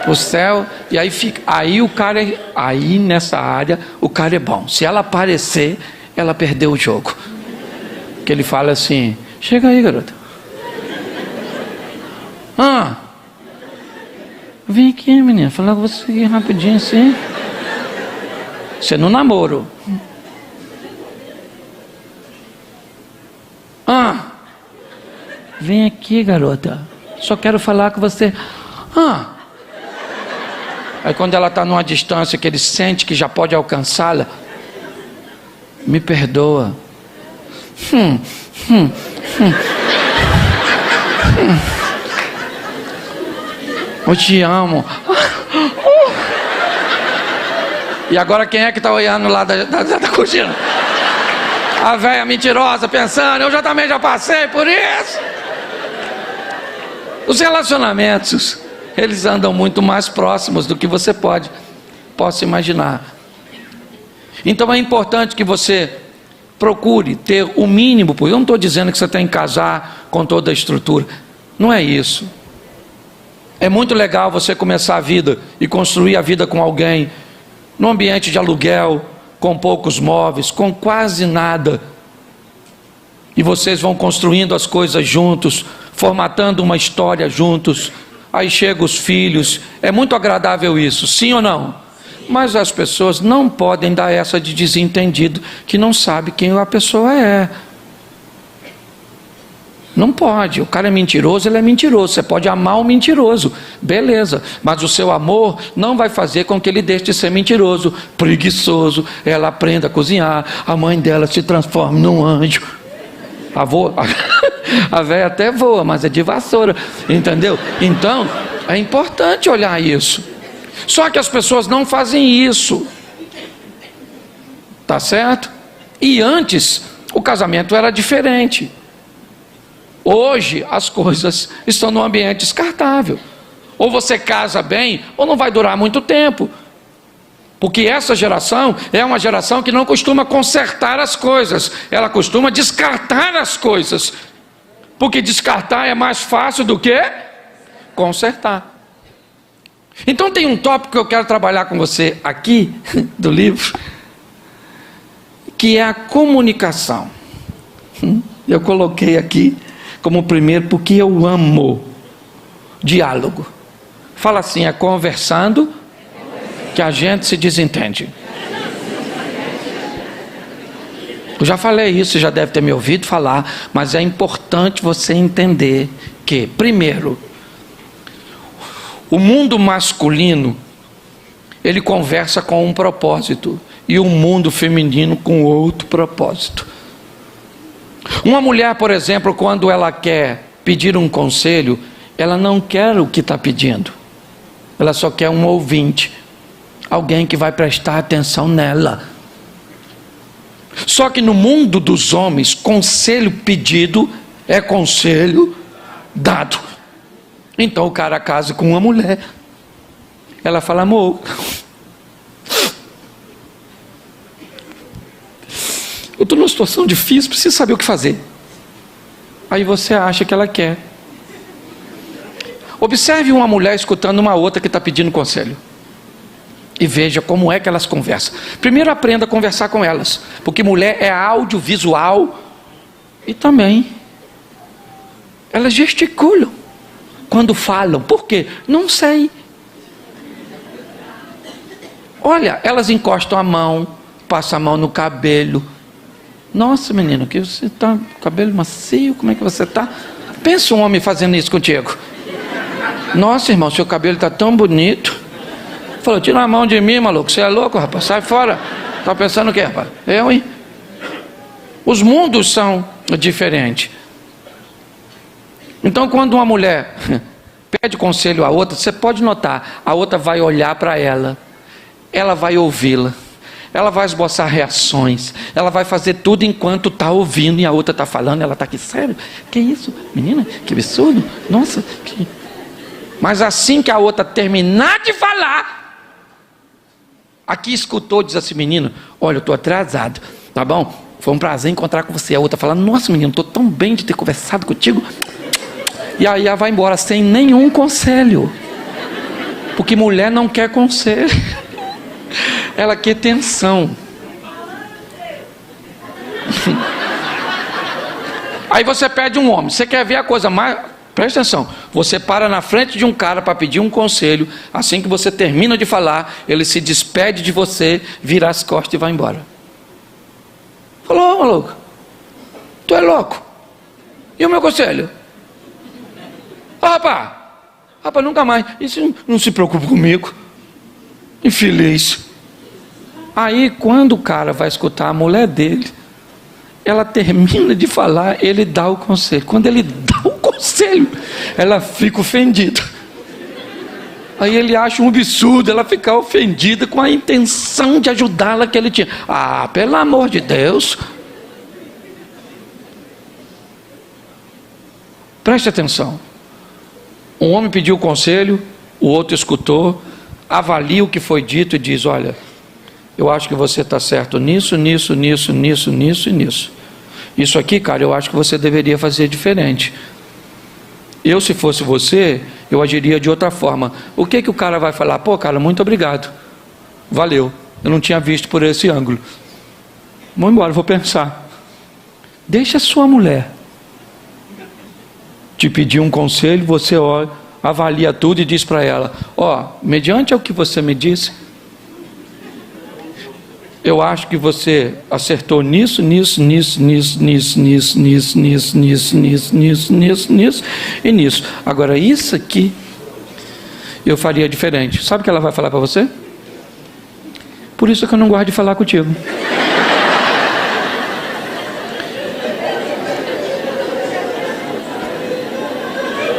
pro céu. E aí fica. Aí o cara aí nessa área o cara é bom. Se ela aparecer, ela perdeu o jogo. Que ele fala assim: chega aí, garota. Vem aqui, menina, falar com você aqui rapidinho assim. Você no namoro. Vem aqui, garota. Só quero falar com você. Aí quando ela está numa distância que ele sente que já pode alcançá-la: me perdoa. Eu te amo. E agora quem é que está olhando lá da cortina? A velha mentirosa pensando: eu também já passei por isso. Os relacionamentos, eles andam muito mais próximos do que você possa imaginar. Então é importante que você procure ter o mínimo. Eu não estou dizendo que você tem que casar com toda a estrutura. Não é isso. É muito legal você começar a vida e construir a vida com alguém, num ambiente de aluguel, com poucos móveis, com quase nada. E vocês vão construindo as coisas juntos, formatando uma história juntos. Aí chegam os filhos. É muito agradável isso, sim ou não? Mas as pessoas não podem dar essa de desentendido, que não sabe quem a pessoa é. Não pode. O cara é mentiroso, ele é mentiroso. Você pode amar o mentiroso, beleza, mas o seu amor não vai fazer com que ele deixe de ser mentiroso, preguiçoso. Ela aprenda a cozinhar, a mãe dela se transforme num anjo. A véia até voa, mas é de vassoura, entendeu? Então é importante olhar isso. Só que as pessoas não fazem isso, tá certo? E antes o casamento era diferente. Hoje as coisas estão num ambiente descartável. Ou você casa bem, ou não vai durar muito tempo. Porque essa geração é uma geração que não costuma consertar as coisas, ela costuma descartar as coisas. Porque descartar é mais fácil do que consertar. Então tem um tópico que eu quero trabalhar com você aqui, do livro, que é a comunicação. Eu coloquei aqui como primeiro porque eu amo diálogo. Fala assim, é conversando que a gente se desentende. Eu já falei isso, você já deve ter me ouvido falar, mas é importante você entender que, primeiro, o mundo masculino, ele conversa com um propósito, e o mundo feminino com outro propósito. Uma mulher, por exemplo, quando ela quer pedir um conselho, ela não quer o que está pedindo, ela só quer um ouvinte, alguém que vai prestar atenção nela. Só que no mundo dos homens, conselho pedido é conselho dado. Então o cara casa com uma mulher, ela fala, amor, eu estou numa situação difícil, preciso saber o que fazer. Aí você acha que ela quer. Observe uma mulher escutando uma outra que está pedindo conselho. E veja como é que elas conversam. Primeiro aprenda a conversar com elas. Porque mulher é audiovisual. E também elas gesticulam quando falam. Por quê? Não sei. Olha, elas encostam a mão, passam a mão no cabelo. Nossa, menino, que você está com cabelo macio, como é que você está? Pensa um homem fazendo isso contigo. Nossa, irmão, seu cabelo está tão bonito. Falou, tira a mão de mim, maluco, você é louco, rapaz, sai fora. Está pensando o quê, rapaz? Eu, hein? Os mundos são diferentes. Então, quando uma mulher pede conselho à outra, você pode notar, a outra vai olhar para ela, ela vai ouvi-la, ela vai esboçar reações, ela vai fazer tudo enquanto está ouvindo, e a outra está falando, ela está aqui, sério? Que isso? Menina, que absurdo, nossa, que... Mas assim que a outra terminar de falar, aqui escutou, diz assim, menino, olha, eu estou atrasado, tá bom? Foi um prazer encontrar com você. A outra fala, nossa menino, estou tão bem de ter conversado contigo. E aí ela vai embora sem nenhum conselho. Porque mulher não quer conselho. Ela quer tensão. Aí você pede um homem, você quer ver a coisa mais... Presta atenção, você para na frente de um cara para pedir um conselho, assim que você termina de falar, ele se despede de você, vira as costas e vai embora. Falou, maluco, tu é louco, e o meu conselho? Rapaz, nunca mais, isso não se preocupa comigo, infeliz. Aí quando o cara vai escutar a mulher dele, ela termina de falar, ele dá o conselho. Quando ele dá o conselho, ela fica ofendida. Aí ele acha um absurdo ela ficar ofendida com a intenção de ajudá-la que ele tinha. Ah, pelo amor de Deus. Preste atenção. Um homem pediu conselho, o outro escutou, avalia o que foi dito e diz, olha, eu acho que você está certo nisso, nisso, nisso, nisso, nisso e nisso. isso aqui, cara, eu acho que você deveria fazer diferente. Eu, se fosse você, eu agiria de outra forma. O que o cara vai falar? Pô, cara, muito obrigado. Valeu. Eu não tinha visto por esse ângulo. Vou embora, vou pensar. Deixa a sua mulher te pedir um conselho, você olha, avalia tudo e diz para ela: ó, mediante o que você me disse, eu acho que você acertou nisso e nisso. Agora isso aqui eu faria diferente. Sabe o que ela vai falar para você? Por isso que eu não gosto de falar contigo.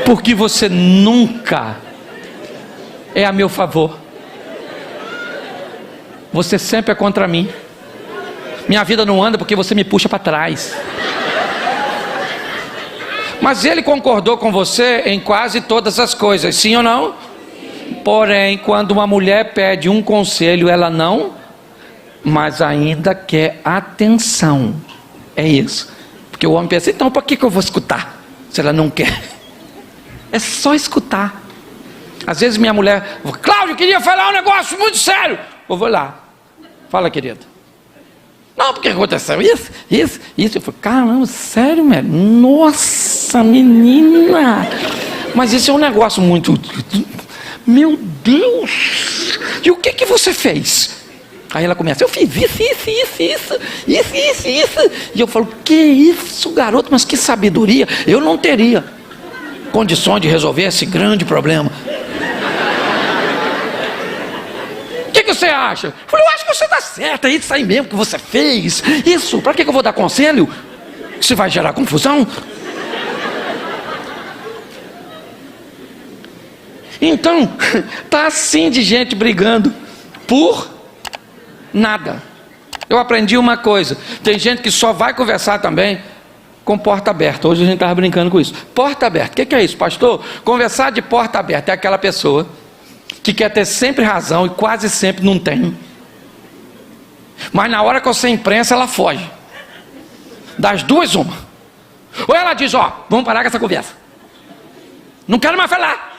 Porque você nunca é a meu favor. Você sempre é contra mim. Minha vida não anda porque você me puxa para trás. Mas ele concordou com você em quase todas as coisas, sim ou não? Porém, quando uma mulher pede um conselho, ela não, mas ainda quer atenção. É isso. Porque o homem pensa: então para que eu vou escutar, se ela não quer? É só escutar. Às vezes minha mulher: Cláudio, queria falar um negócio muito sério. Eu vou lá. Fala, querida. Não, porque aconteceu isso. Eu falei: caramba, sério, velho? Nossa, menina. Mas isso é um negócio muito... Meu Deus. E o que você fez? Aí ela começa: eu fiz isso. E eu falo: que isso, garoto? Mas que sabedoria. Eu não teria condições de resolver esse grande problema. O que você acha? Eu falei: eu acho que você está certo, é isso aí mesmo que você fez. Isso, para que eu vou dar conselho? Isso vai gerar confusão? Então, tá assim de gente brigando por nada. Eu aprendi uma coisa: tem gente que só vai conversar também com porta aberta. Hoje a gente estava brincando com isso. Porta aberta, o que é isso, pastor? Conversar de porta aberta é aquela pessoa que quer ter sempre razão e quase sempre não tem. Mas na hora que você imprensa, ela foge. Das duas, uma. Ou ela diz: ó, vamos parar com essa conversa, não quero mais falar,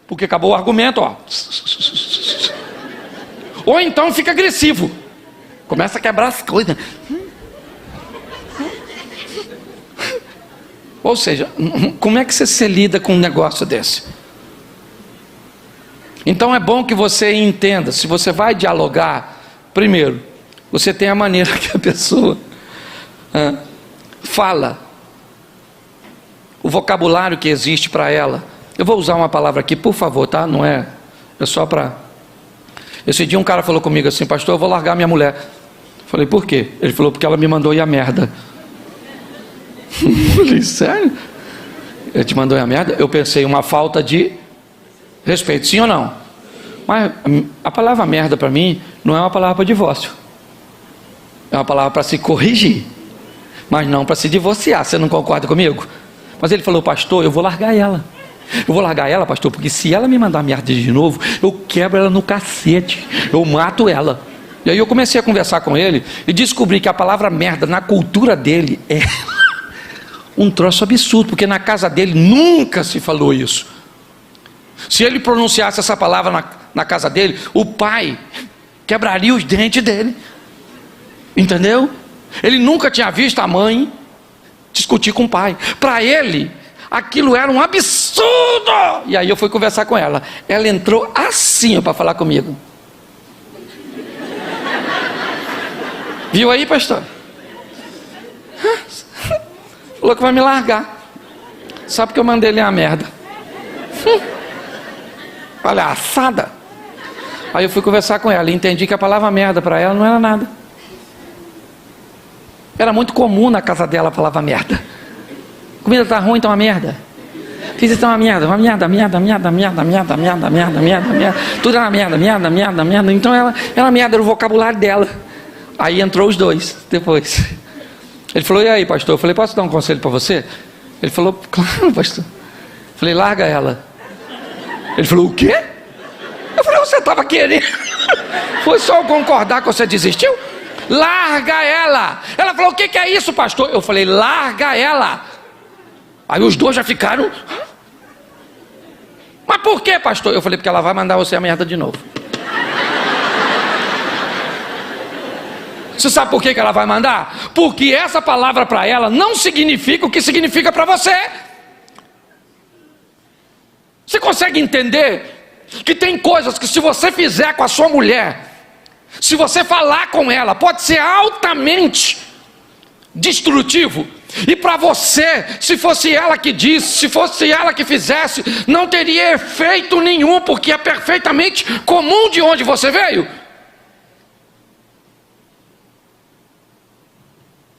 porque acabou o argumento, ó. Ou então fica agressivo, começa a quebrar as coisas. Ou seja, como é que você lida com um negócio desse? Então é bom que você entenda, se você vai dialogar, primeiro, você tem a maneira que a pessoa fala, o vocabulário que existe para ela. Eu vou usar uma palavra aqui, por favor, tá? Não é só para... Esse dia um cara falou comigo assim: pastor, eu vou largar minha mulher. Eu falei: por quê? Ele falou: porque ela me mandou ir a merda. Eu falei: sério? Ele te mandou ir a merda? Eu pensei: uma falta de respeito, sim ou não? Mas a palavra merda para mim não é uma palavra para divórcio. É uma palavra para se corrigir, mas não para se divorciar. Você não concorda comigo? Mas ele falou: pastor, eu vou largar ela. Eu vou largar ela, pastor, porque se ela me mandar merda de novo, eu quebro ela no cacete, eu mato ela. E aí eu comecei a conversar com ele e descobri que a palavra merda na cultura dele é um troço absurdo, porque na casa dele nunca se falou isso. Se ele pronunciasse essa palavra na casa dele, o pai quebraria os dentes dele. Entendeu? Ele nunca tinha visto a mãe discutir com o pai. Para ele, aquilo era um absurdo. E aí eu fui conversar com ela. Ela entrou assim para falar comigo. Viu aí, pastor? Falou que vai me largar. Sabe que eu mandei ele a merda. Palhaçada. Aí eu fui conversar com ela e entendi que a palavra merda para ela não era nada. Era muito comum na casa dela a palavra merda. Comida tá ruim, então uma merda. Fiz isso, uma merda. Tudo era merda. Então ela merda, era o vocabulário dela. Aí entrou os dois depois. Ele falou: e aí, pastor? Eu falei: posso dar um conselho para você? Ele falou: claro, pastor. Eu falei: larga ela. Ele falou: o quê? Eu falei: você estava querendo. Foi só eu concordar que você desistiu? larga ela. Ela falou: o que é isso, pastor? Eu falei: larga ela. Aí os dois já ficaram: mas por que, pastor? Eu falei: porque ela vai mandar você a merda de novo. Você sabe por que ela vai mandar? Porque essa palavra para ela não significa o que significa para você. Você consegue entender que tem coisas que, se você fizer com a sua mulher, se você falar com ela, pode ser altamente destrutivo? E para você, se fosse ela que disse, se fosse ela que fizesse, não teria efeito nenhum, porque é perfeitamente comum de onde você veio.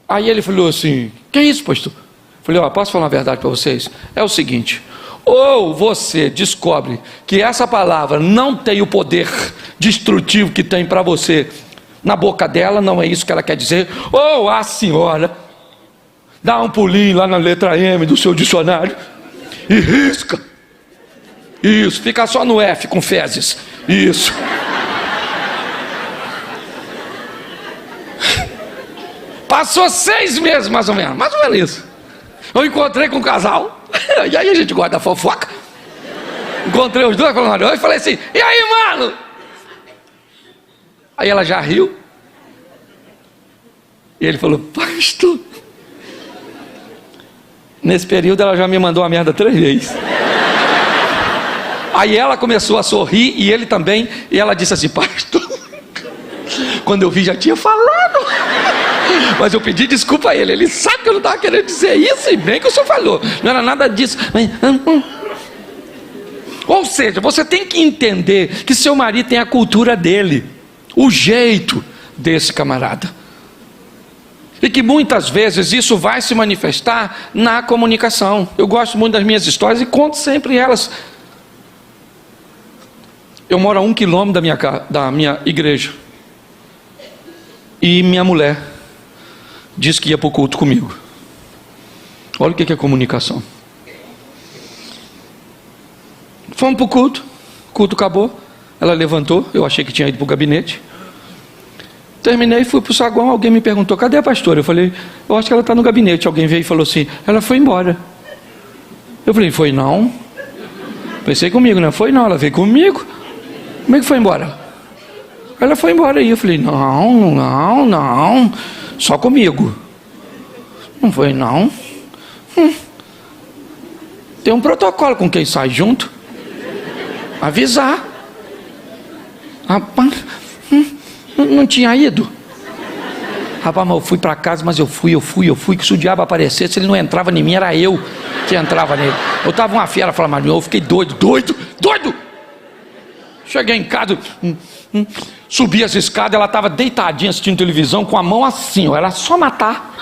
Aí ele falou assim: que é isso, pastor? Eu falei: ó, posso falar uma verdade para vocês? É o seguinte: ou você descobre que essa palavra não tem o poder destrutivo que tem para você na boca dela, não é isso que ela quer dizer, ou a senhora dá um pulinho lá na letra M do seu dicionário e risca. Isso, fica só no F com fezes. Isso. Passou 6 meses mais ou menos isso. Eu encontrei com um casal, e aí a gente gosta da fofoca. Encontrei os dois falando e falei assim: e aí, mano? Aí ela já riu. E ele falou: pastor, nesse período ela já me mandou a merda 3 vezes. Aí ela começou a sorrir, e ele também. E ela disse assim: pastor, quando eu vi já tinha falado. Mas eu pedi desculpa a ele. Ele sabe que eu não estava querendo dizer isso, e bem que o senhor falou. Não era nada disso. Ou seja, você tem que entender que seu marido tem a cultura dele, o jeito desse camarada, e que muitas vezes isso vai se manifestar na comunicação. Eu gosto muito das minhas histórias e conto sempre elas. Eu moro a 1 quilômetro da minha igreja, e minha mulher disse que ia para o culto comigo. Olha o que é comunicação. Fomos para o culto acabou, ela levantou, eu achei que tinha ido para o gabinete. Terminei, fui para o saguão, alguém me perguntou: cadê a pastora? Eu falei: eu acho que ela está no gabinete. Alguém veio e falou assim: ela foi embora. Eu falei: foi não? Pensei comigo, né? Foi não, ela veio comigo. Como é que foi embora? Ela foi embora aí. Eu falei: não, só comigo. Não foi não. Tem um protocolo com quem sai junto. Avisar. Rapaz, não tinha ido. Rapaz, mas eu fui para casa, mas eu fui, que se o diabo aparecesse, ele não entrava em mim, era eu que entrava nele. Eu estava uma fera, falava: mas eu fiquei doido. Cheguei em casa, subi as escadas, ela estava deitadinha assistindo televisão, com a mão assim, ó, era só matar.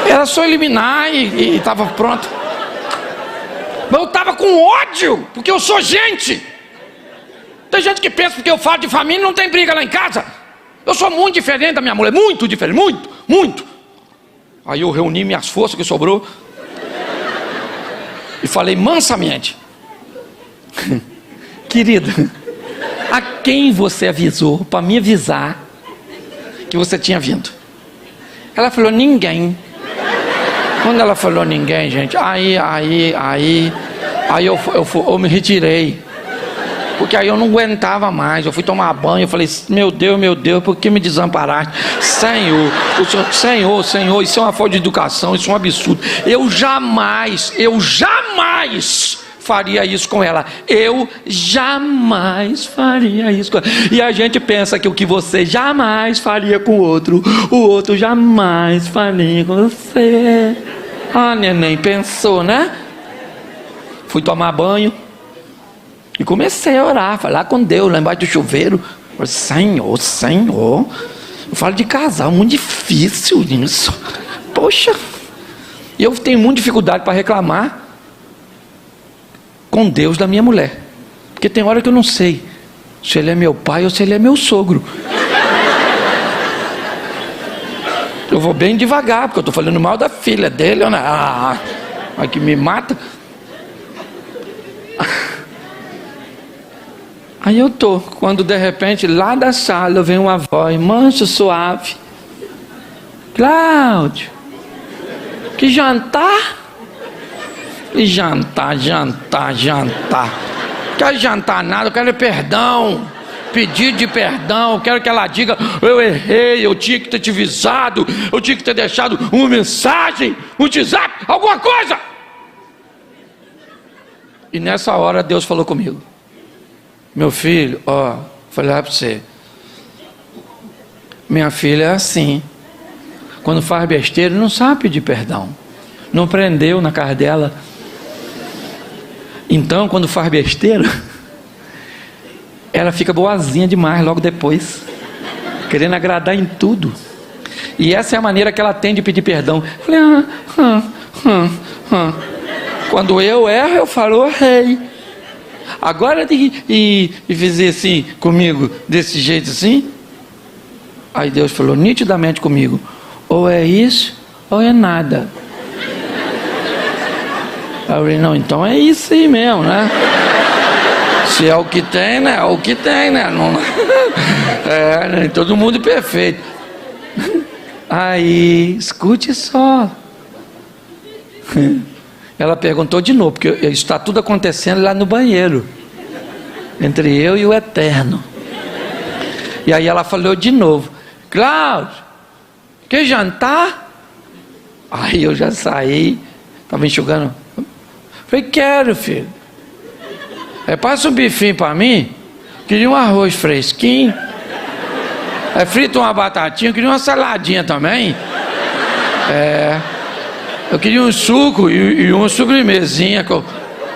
Era só eliminar e estava pronto. Mas eu estava com ódio, porque eu sou gente. Tem gente que pensa porque eu falo de família não tem briga lá em casa. Eu sou muito diferente da minha mulher, muito diferente, muito. Aí eu reuni minhas forças que sobrou e falei mansamente: querida, a quem você avisou para me avisar que você tinha vindo? Ela falou: ninguém. Quando ela falou ninguém, gente, aí eu me retirei, porque aí eu não aguentava mais. Eu fui tomar banho, eu falei: meu Deus, por que me desamparaste? Senhor, isso é uma falta de educação, isso é um absurdo. Eu jamais faria isso com ela. Eu jamais faria isso com ela. E a gente pensa que o que você jamais faria com o outro jamais faria com você. Ah, neném, pensou, né? Fui tomar banho e comecei a orar, falar com Deus lá embaixo do chuveiro. Falei: Senhor, eu falo de casal, muito difícil isso. Poxa, e eu tenho muita dificuldade para reclamar com Deus da minha mulher, porque tem hora que eu não sei se ele é meu pai ou se ele é meu sogro. Eu vou bem devagar, porque eu estou falando mal da filha dele, né? Que me mata. Aí eu tô, quando de repente lá da sala vem uma voz manso, suave: Cláudio, que jantar? E jantar. Quero jantar nada, eu quero perdão, pedido de perdão. Eu quero que ela diga: eu errei, eu tinha que ter te avisado, eu tinha que ter deixado uma mensagem, um WhatsApp, alguma coisa. E nessa hora Deus falou comigo: meu filho, falei lá para você, minha filha é assim, quando faz besteira não sabe pedir perdão, não prendeu na cara dela. Então quando faz besteira, ela fica boazinha demais logo depois, querendo agradar em tudo. E essa é a maneira que ela tem de pedir perdão. Falei: quando eu erro, eu falo: errei. Agora e fazer assim comigo, desse jeito assim. Aí Deus falou nitidamente comigo: ou é isso ou é nada. Aí eu falei: não, então é isso aí mesmo, né? Se é o que tem, né? É o que tem, né? Não, nem todo mundo perfeito. Aí, escute só. Ela perguntou de novo, porque está tudo acontecendo lá no banheiro, entre eu e o Eterno. E aí ela falou de novo: Cláudio, quer jantar? Aí eu já saí, estava enxugando. Falei: quero, filho. Passa um bifinho para mim. Queria um arroz fresquinho. Frita uma batatinha. Queria uma saladinha também. Eu queria um suco e uma sobremesinha.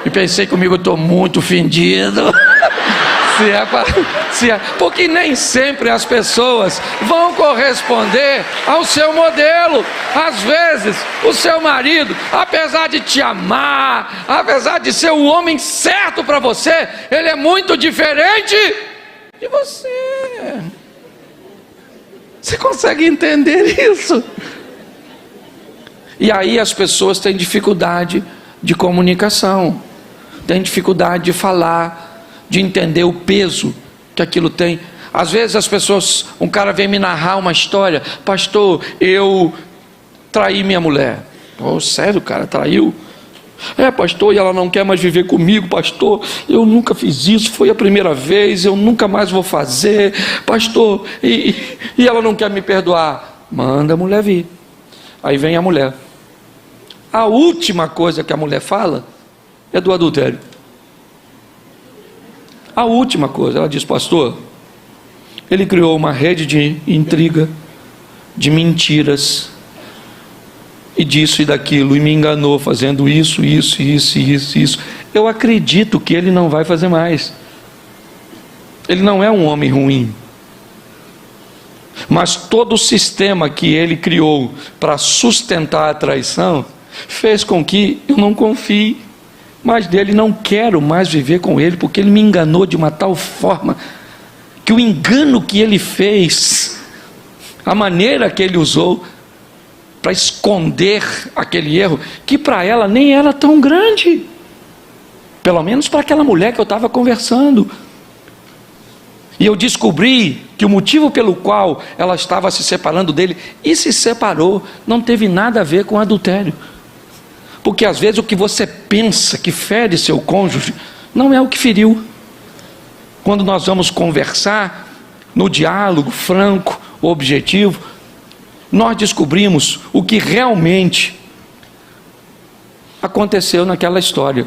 E pensei comigo: eu estou muito ofendido. Porque nem sempre as pessoas vão corresponder ao seu modelo. Às vezes o seu marido, apesar de te amar, apesar de ser o homem certo para você, ele é muito diferente de você. Você consegue entender isso? E aí as pessoas têm dificuldade de comunicação, têm dificuldade de falar, de entender o peso que aquilo tem. Às vezes as pessoas, um cara vem me narrar uma história: pastor, eu traí minha mulher. Sério, cara, traiu? Pastor, e ela não quer mais viver comigo, pastor. Eu nunca fiz isso, foi a primeira vez, eu nunca mais vou fazer, pastor. E ela não quer me perdoar. Manda a mulher vir. Aí vem a mulher. A última coisa que a mulher fala é do adultério. A última coisa, ela diz: pastor, ele criou uma rede de intriga, de mentiras, e disso e daquilo, e me enganou fazendo isso. Eu acredito que ele não vai fazer mais. Ele não é um homem ruim, mas todo o sistema que ele criou para sustentar a traição fez com que eu não confie mais dele, não quero mais viver com ele, porque ele me enganou de uma tal forma, que o engano que ele fez, a maneira que ele usou para esconder aquele erro, que para ela nem era tão grande, pelo menos para aquela mulher que eu estava conversando. E eu descobri que o motivo pelo qual ela estava se separando dele, e se separou, não teve nada a ver com adultério. Porque às vezes o que você pensa que fere seu cônjuge, não é o que feriu. Quando nós vamos conversar, no diálogo franco, objetivo, nós descobrimos o que realmente aconteceu naquela história.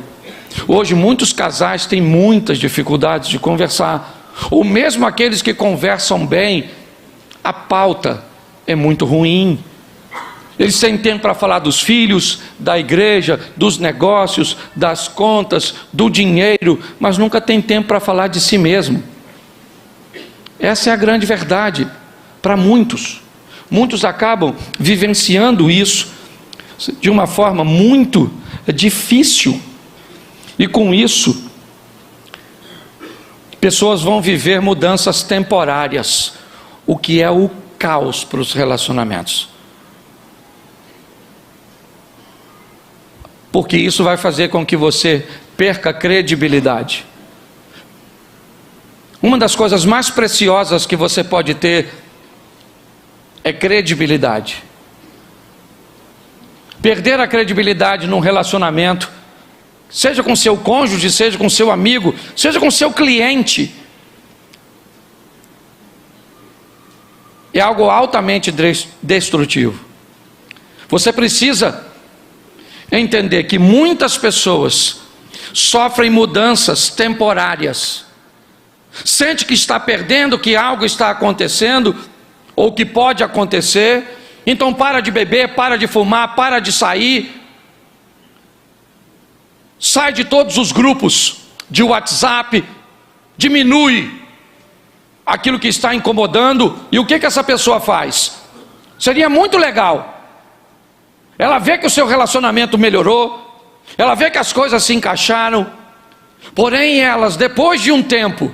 Hoje muitos casais têm muitas dificuldades de conversar, ou mesmo aqueles que conversam bem, a pauta é muito ruim. Eles têm tempo para falar dos filhos, da igreja, dos negócios, das contas, do dinheiro, mas nunca tem tempo para falar de si mesmo. Essa é a grande verdade para muitos. Muitos acabam vivenciando isso de uma forma muito difícil. E com isso, pessoas vão viver mudanças temporárias, o que é o caos para os relacionamentos. Porque isso vai fazer com que você perca credibilidade. Uma das coisas mais preciosas que você pode ter é credibilidade. Perder a credibilidade num relacionamento, seja com seu cônjuge, seja com seu amigo, seja com seu cliente, é algo altamente destrutivo. Você precisa entender que muitas pessoas sofrem mudanças temporárias, sente que está perdendo, que algo está acontecendo, ou que pode acontecer, então para de beber, para de fumar, para de sair, sai de todos os grupos de WhatsApp, diminui aquilo que está incomodando. E o que essa pessoa faz? Seria muito legal, ela vê que o seu relacionamento melhorou, ela vê que as coisas se encaixaram, porém elas, depois de um tempo,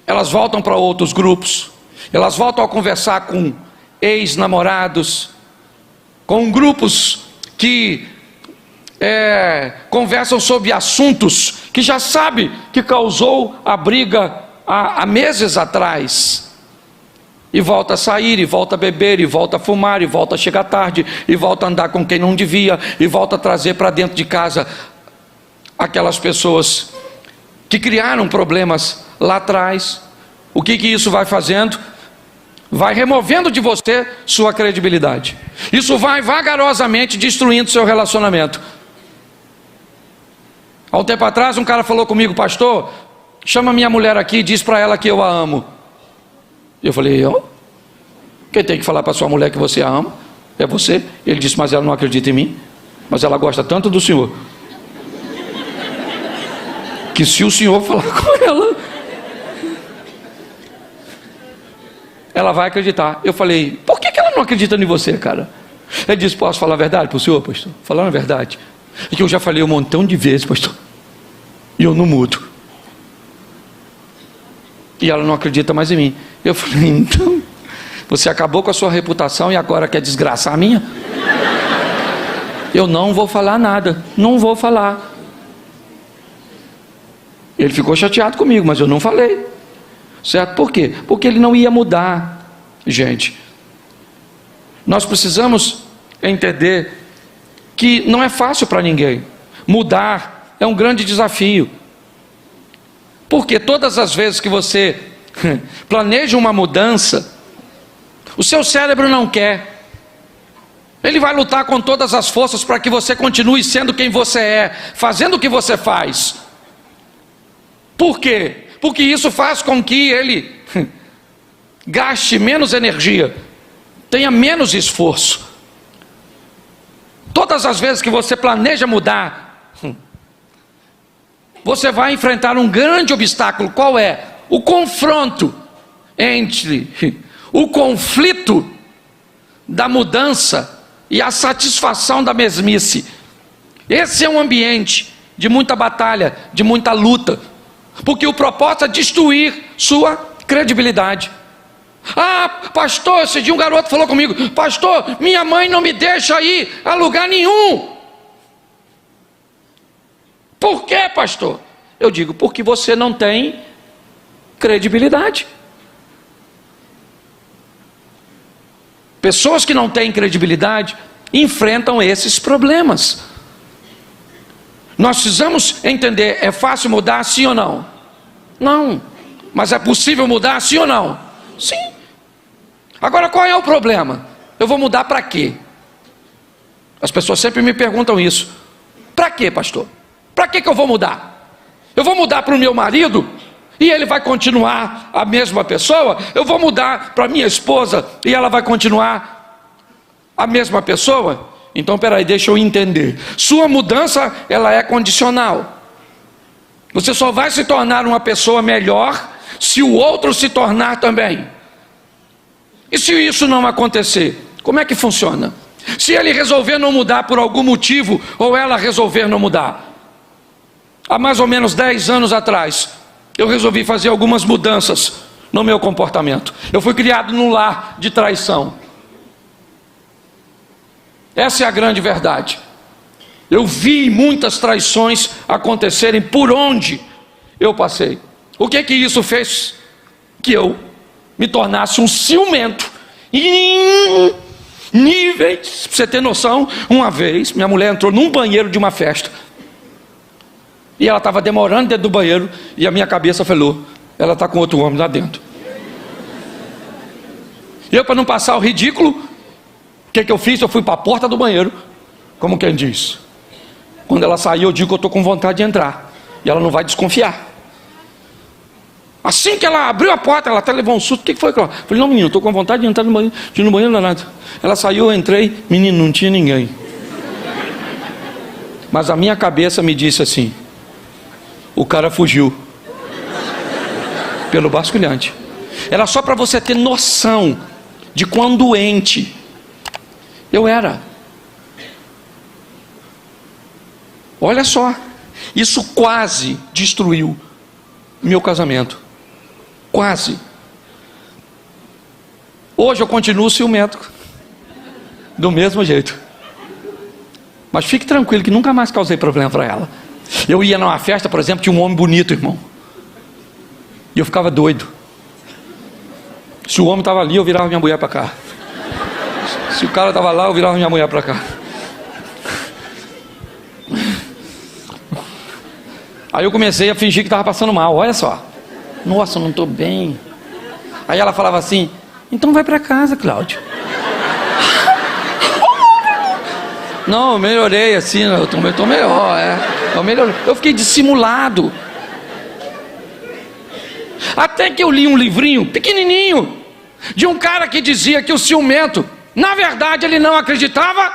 elas voltam para outros grupos, elas voltam a conversar com ex-namorados, com grupos que conversam sobre assuntos que já sabe que causou a briga há meses atrás, e volta a sair, e volta a beber, e volta a fumar, e volta a chegar tarde, e volta a andar com quem não devia, e volta a trazer para dentro de casa aquelas pessoas que criaram problemas lá atrás. O que isso vai fazendo? Vai removendo de você sua credibilidade. Isso vai vagarosamente destruindo seu relacionamento. Há um tempo atrás um cara falou comigo: pastor, chama minha mulher aqui e diz para ela que eu a amo. Eu falei: quem tem que falar para sua mulher que você a ama é você. Ele disse: mas ela não acredita em mim, mas ela gosta tanto do senhor, que se o senhor falar com ela vai acreditar. Eu falei: por que ela não acredita em você, cara? Ele disse: posso falar a verdade para o senhor, pastor? Falando a verdade, é que eu já falei um montão de vezes, pastor, e eu não mudo, e ela não acredita mais em mim. Eu falei: então você acabou com a sua reputação e agora quer desgraçar a minha? Eu não vou falar nada, não vou falar. Ele ficou chateado comigo, mas eu não falei. Certo? Por quê? Porque ele não ia mudar. Gente, nós precisamos entender que não é fácil para ninguém. Mudar é um grande desafio. Porque todas as vezes que você planeja uma mudança, o seu cérebro não quer. Ele vai lutar com todas as forças para que você continue sendo quem você é, fazendo o que você faz. Por quê? Porque isso faz com que ele gaste menos energia, tenha menos esforço. Todas as vezes que você planeja mudar, você vai enfrentar um grande obstáculo. Qual é? O confronto entre o conflito da mudança e a satisfação da mesmice. Esse é um ambiente de muita batalha, de muita luta, porque o propósito é destruir sua credibilidade. Ah, pastor, esse dia um garoto falou comigo: pastor, minha mãe não me deixa ir a lugar nenhum. Por quê, pastor? Eu digo: porque você não tem credibilidade. Pessoas que não têm credibilidade enfrentam esses problemas. Nós precisamos entender: é fácil mudar, sim ou não? Não. Mas é possível mudar, sim ou não? Sim. Agora, qual é o problema? Eu vou mudar para quê? As pessoas sempre me perguntam isso. Para quê, pastor? Para que eu vou mudar? Eu vou mudar para o meu marido e ele vai continuar a mesma pessoa? Eu vou mudar para minha esposa e ela vai continuar a mesma pessoa? Então, peraí, deixa eu entender. Sua mudança, ela é condicional. Você só vai se tornar uma pessoa melhor se o outro se tornar também. E se isso não acontecer, como é que funciona? Se ele resolver não mudar por algum motivo, ou ela resolver não mudar. Há mais ou menos 10 anos atrás, eu resolvi fazer algumas mudanças no meu comportamento. Eu fui criado num lar de traição. Essa é a grande verdade. Eu vi muitas traições acontecerem por onde eu passei. O que isso fez? Que eu me tornasse um ciumento. Em níveis, pra você ter noção, uma vez, minha mulher entrou num banheiro de uma festa. E ela estava demorando dentro do banheiro, e a minha cabeça falou, ela está com outro homem lá dentro. Eu, para não passar o ridículo, o que eu fiz? Eu fui para a porta do banheiro, como quem diz. Quando ela saiu, eu digo que eu estou com vontade de entrar, e ela não vai desconfiar. Assim que ela abriu a porta, ela até levou um susto. O que foi? Eu falei, não, menino, estou com vontade de entrar no banheiro. De ir no banheiro, não é nada. Ela saiu, eu entrei, menino, não tinha ninguém. Mas a minha cabeça me disse assim, o cara fugiu pelo basculhante. Era só para você ter noção de quão doente eu era. Olha só, isso quase destruiu meu casamento. Quase. Hoje eu continuo ciumento, do mesmo jeito. Mas fique tranquilo que nunca mais causei problema para ela. Eu ia numa festa, por exemplo, tinha um homem bonito, irmão, e eu ficava doido. Se o homem estava ali, eu virava minha mulher para cá. Se o cara estava lá, eu virava minha mulher para cá. Aí eu comecei a fingir que estava passando mal. Olha só, nossa, não estou bem. Aí ela falava assim, então vai para casa, Cláudio. Não, eu melhorei assim, eu estou melhor, eu melhorei. Eu fiquei dissimulado. Até que eu li um livrinho pequenininho de um cara que dizia que o ciumento, na verdade, ele não acreditava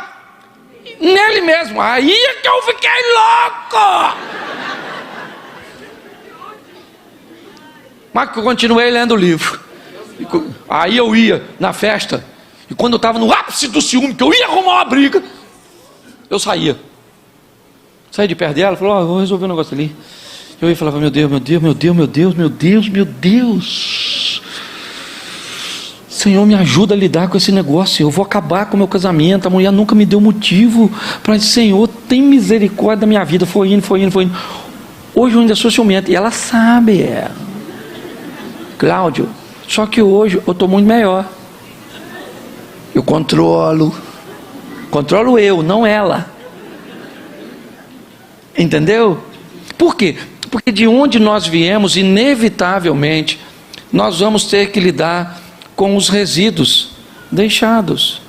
nele mesmo. Aí é que eu fiquei louco. Mas eu continuei lendo o livro. Aí eu ia na festa, e quando eu estava no ápice do ciúme, que eu ia arrumar uma briga, eu saía de perto dela, falou, vou resolver um negócio ali. Eu ia e falava, meu Deus, Senhor, me ajuda a lidar com esse negócio, eu vou acabar com o meu casamento, a mulher nunca me deu motivo para dizer, Senhor, tem misericórdia da minha vida. Foi indo. Hoje eu ainda sou ciumento, e ela sabe, Cláudio, só que hoje eu estou muito melhor. Eu controlo eu, não ela. Entendeu? Por quê? Porque de onde nós viemos, inevitavelmente, nós vamos ter que lidar com os resíduos deixados.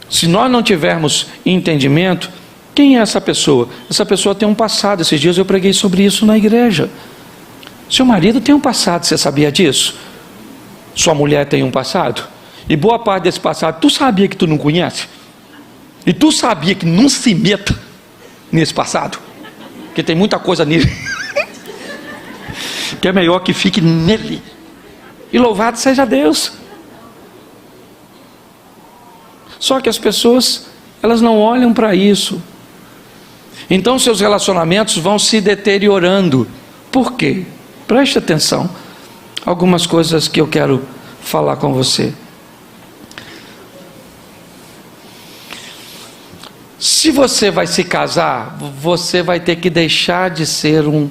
Se nós não tivermos entendimento, quem é essa pessoa? Essa pessoa tem um passado. Esses dias eu preguei sobre isso na igreja. Seu marido tem um passado, você sabia disso? Sua mulher tem um passado? E boa parte desse passado, tu sabia que tu não conhece? E tu sabia que não se meta nesse passado? Porque tem muita coisa nele que é melhor que fique nele. E louvado seja Deus. Só que as pessoas, elas não olham para isso. Então seus relacionamentos vão se deteriorando. Por quê? Preste atenção. Algumas coisas que eu quero falar com você. Se você vai se casar, você vai ter que deixar de ser um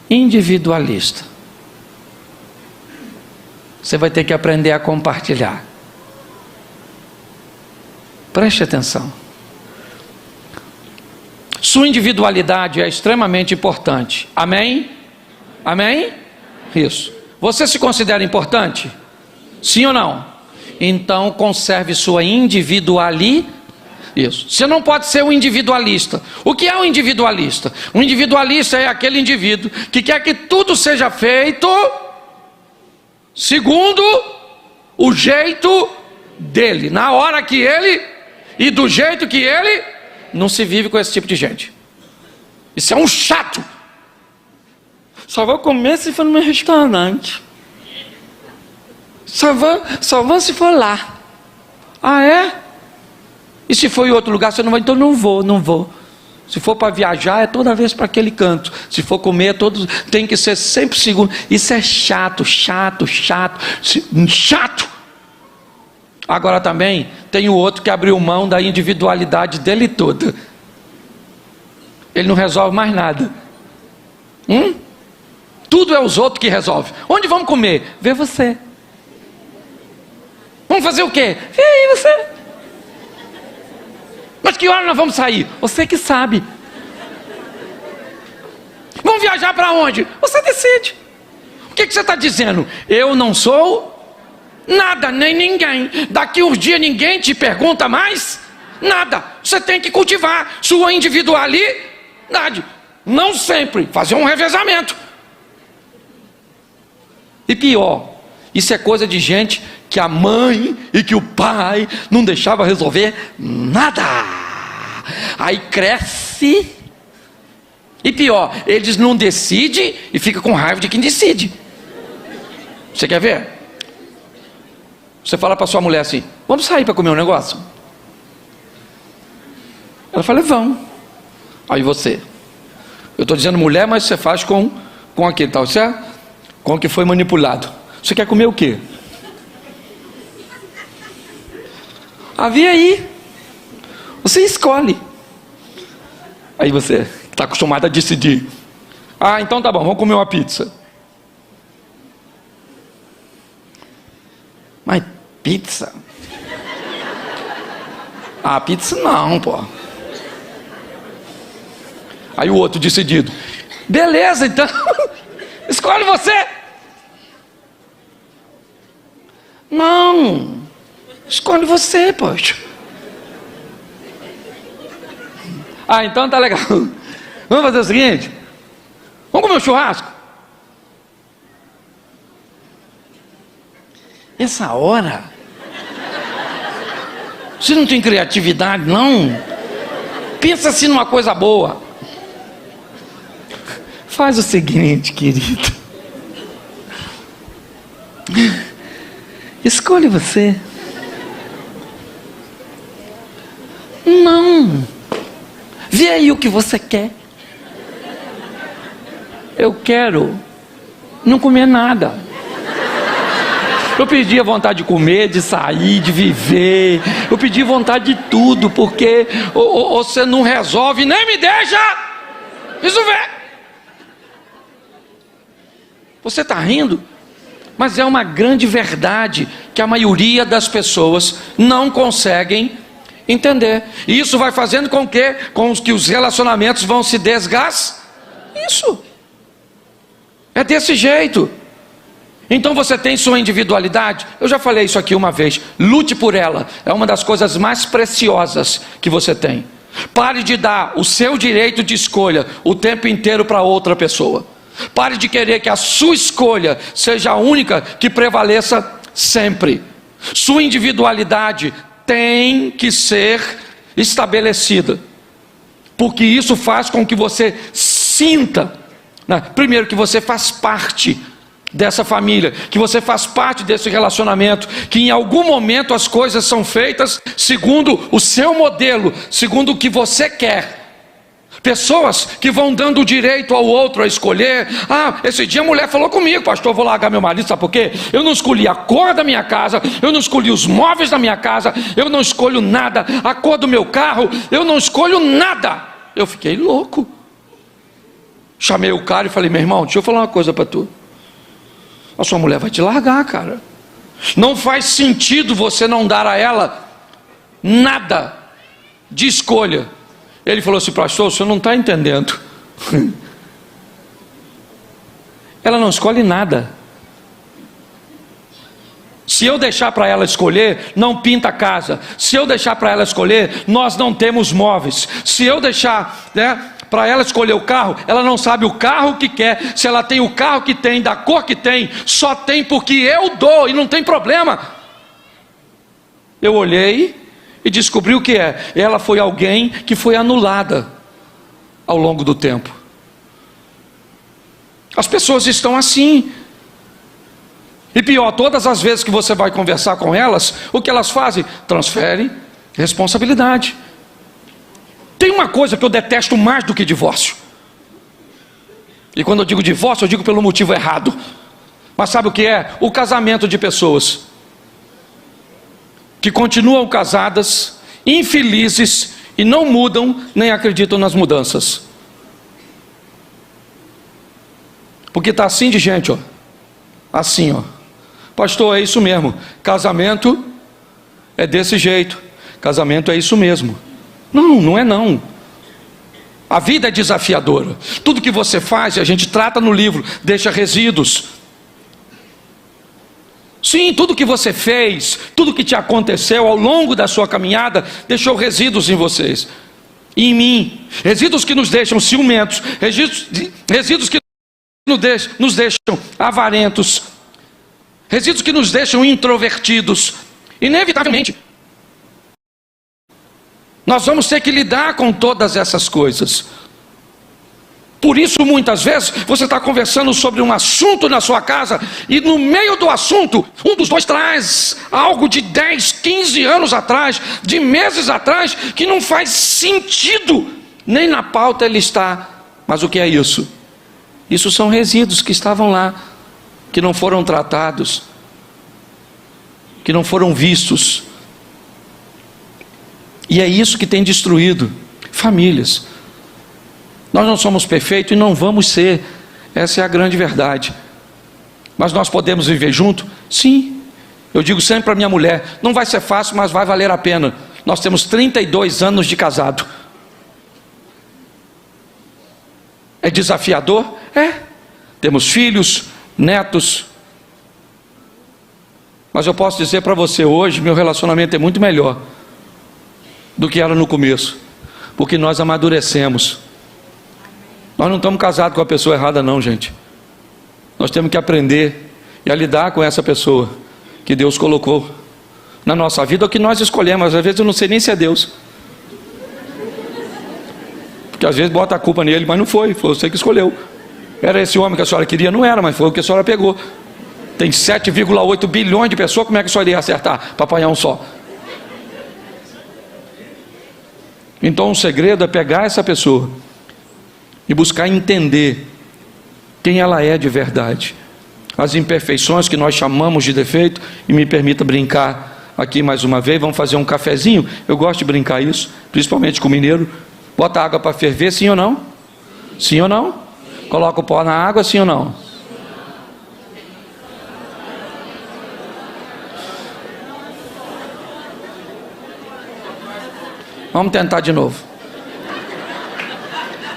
individualista. Você vai ter que aprender a compartilhar. Preste atenção. Sua individualidade é extremamente importante. Amém? Amém? Isso. Você se considera importante? Sim ou não? Então conserve sua individualidade. Isso. Você não pode ser um individualista. O que é um individualista? Um individualista é aquele indivíduo que quer que tudo seja feito segundo o jeito dele, na hora que ele e do jeito que ele. Não se vive com esse tipo de gente. Isso é um chato. Só vou comer se for no meu restaurante. Só vou se for lá. Ah, é? E se for em outro lugar, você não vai? Então não vou. Se for para viajar, é toda vez para aquele canto. Se for comer, tem que ser sempre segundo. Isso é chato. Agora também tem o outro que abriu mão da individualidade dele toda. Ele não resolve mais nada. Tudo é os outros que resolvem. Onde vamos comer? Vê você. Vamos fazer o quê? Vê aí você. Mas que hora nós vamos sair? Você que sabe. Vamos viajar para onde? Você decide. O que você está dizendo? Eu não sou nada, nem ninguém. Daqui uns dias ninguém te pergunta mais nada. Você tem que cultivar sua individualidade. Não sempre. Fazer um revezamento. E pior, isso é coisa de gente que a mãe e que o pai não deixavam resolver nada. Aí cresce. E pior, eles não decidem e ficam com raiva de quem decide. Você quer ver? Você fala para sua mulher assim: vamos sair para comer um negócio? Ela fala: vamos. Aí você: eu estou dizendo mulher, mas você faz com aquele tal, certo? Com o que foi manipulado. Você quer comer o quê? Havia aí. Você escolhe. Aí você está acostumado a decidir. Ah, então tá bom, vamos comer uma pizza. Mas pizza? Ah, pizza não, pô. Aí o outro decidido: beleza, então. Escolhe você. Não. Escolhe você, poxa. Ah, então tá legal. Vamos fazer o seguinte: vamos comer um churrasco? Essa hora? Você não tem criatividade, não? Pensa assim numa coisa boa. Faz o seguinte, querido. Escolhe você. Não. Vê aí o que você quer. Eu quero não comer nada. Eu perdi a vontade de comer, de sair, de viver. Eu perdi vontade de tudo, porque você não resolve, nem me deixa resolver. Você está rindo? Mas é uma grande verdade que a maioria das pessoas não conseguem entender. E isso vai fazendo com que os relacionamentos vão se desgastar. Isso. É desse jeito. Então você tem sua individualidade. Eu já falei isso aqui uma vez. Lute por ela. É uma das coisas mais preciosas que você tem. Pare de dar o seu direito de escolha o tempo inteiro para outra pessoa. Pare de querer que a sua escolha seja a única que prevaleça sempre. Sua individualidade tem que ser estabelecida, porque isso faz com que você sinta, né? Primeiro, que você faz parte dessa família, que você faz parte desse relacionamento, que em algum momento as coisas são feitas segundo o seu modelo, segundo o que você quer. Pessoas que vão dando o direito ao outro a escolher. Ah, esse dia a mulher falou comigo: pastor, eu vou largar meu marido, sabe por quê? Eu não escolhi a cor da minha casa, eu não escolhi os móveis da minha casa, eu não escolho nada, a cor do meu carro, eu não escolho nada. Eu fiquei louco. Chamei o cara e falei: meu irmão, deixa eu falar uma coisa para tu. A sua mulher vai te largar, cara. Não faz sentido você não dar a ela nada de escolha. Ele falou assim: pastor, o senhor não está entendendo. Ela não escolhe nada. Se eu deixar para ela escolher, não pinta a casa. Se eu deixar para ela escolher, nós não temos móveis. Se eu deixar, para ela escolher o carro, ela não sabe o carro que quer. Se ela tem o carro que tem, da cor que tem, só tem porque eu dou e não tem problema. Eu olhei e descobri o que é. Ela foi alguém que foi anulada ao longo do tempo. As pessoas estão assim. E pior, todas as vezes que você vai conversar com elas, o que elas fazem? Transferem responsabilidade. Tem uma coisa que eu detesto mais do que divórcio. E quando eu digo divórcio, eu digo pelo motivo errado. Mas sabe o que é? O casamento de pessoas que continuam casadas, infelizes, e não mudam, nem acreditam nas mudanças. Porque está assim de gente, ó. Assim, ó. Pastor, é isso mesmo. Casamento é desse jeito. Casamento é isso mesmo. Não, não é não. A vida é desafiadora. Tudo que você faz, a gente trata no livro, deixa resíduos. Sim, tudo que você fez, tudo que te aconteceu ao longo da sua caminhada, deixou resíduos em vocês e em mim. Resíduos que nos deixam ciumentos, resíduos que nos deixam avarentos, resíduos que nos deixam introvertidos. Inevitavelmente, nós vamos ter que lidar com todas essas coisas. Por isso, muitas vezes, você está conversando sobre um assunto na sua casa, e no meio do assunto, um dos dois traz algo de 10, 15 anos atrás, de meses atrás, que não faz sentido, nem na pauta ele está. Mas o que é isso? Isso são resíduos que estavam lá, que não foram tratados, que não foram vistos. E é isso que tem destruído famílias. Nós não somos perfeitos e não vamos ser. Essa é a grande verdade. Mas nós podemos viver junto? Sim. Eu digo sempre para minha mulher, não vai ser fácil, mas vai valer a pena. Nós temos 32 anos de casado. É desafiador? É. Temos filhos, netos. Mas eu posso dizer para você, hoje meu relacionamento é muito melhor do que era no começo, porque nós amadurecemos. Nós não estamos casados com a pessoa errada não, gente. Nós temos que aprender a lidar com essa pessoa que Deus colocou na nossa vida, ou que nós escolhemos. Às vezes eu não sei nem se é Deus, porque às vezes bota a culpa nele, mas não foi você que escolheu. Era esse homem que a senhora queria? Não era, mas foi o que a senhora pegou. Tem 7,8 bilhões de pessoas, como é que a senhora ia acertar para apanhar um só? Então o segredo é pegar essa pessoa e buscar entender quem ela é de verdade, as imperfeições que nós chamamos de defeito. E me permita brincar aqui mais uma vez, vamos fazer um cafezinho. Eu gosto de brincar isso, principalmente com o mineiro. Bota água para ferver, sim ou não? Sim ou não? Coloca o pó na água, sim ou não? Vamos tentar de novo.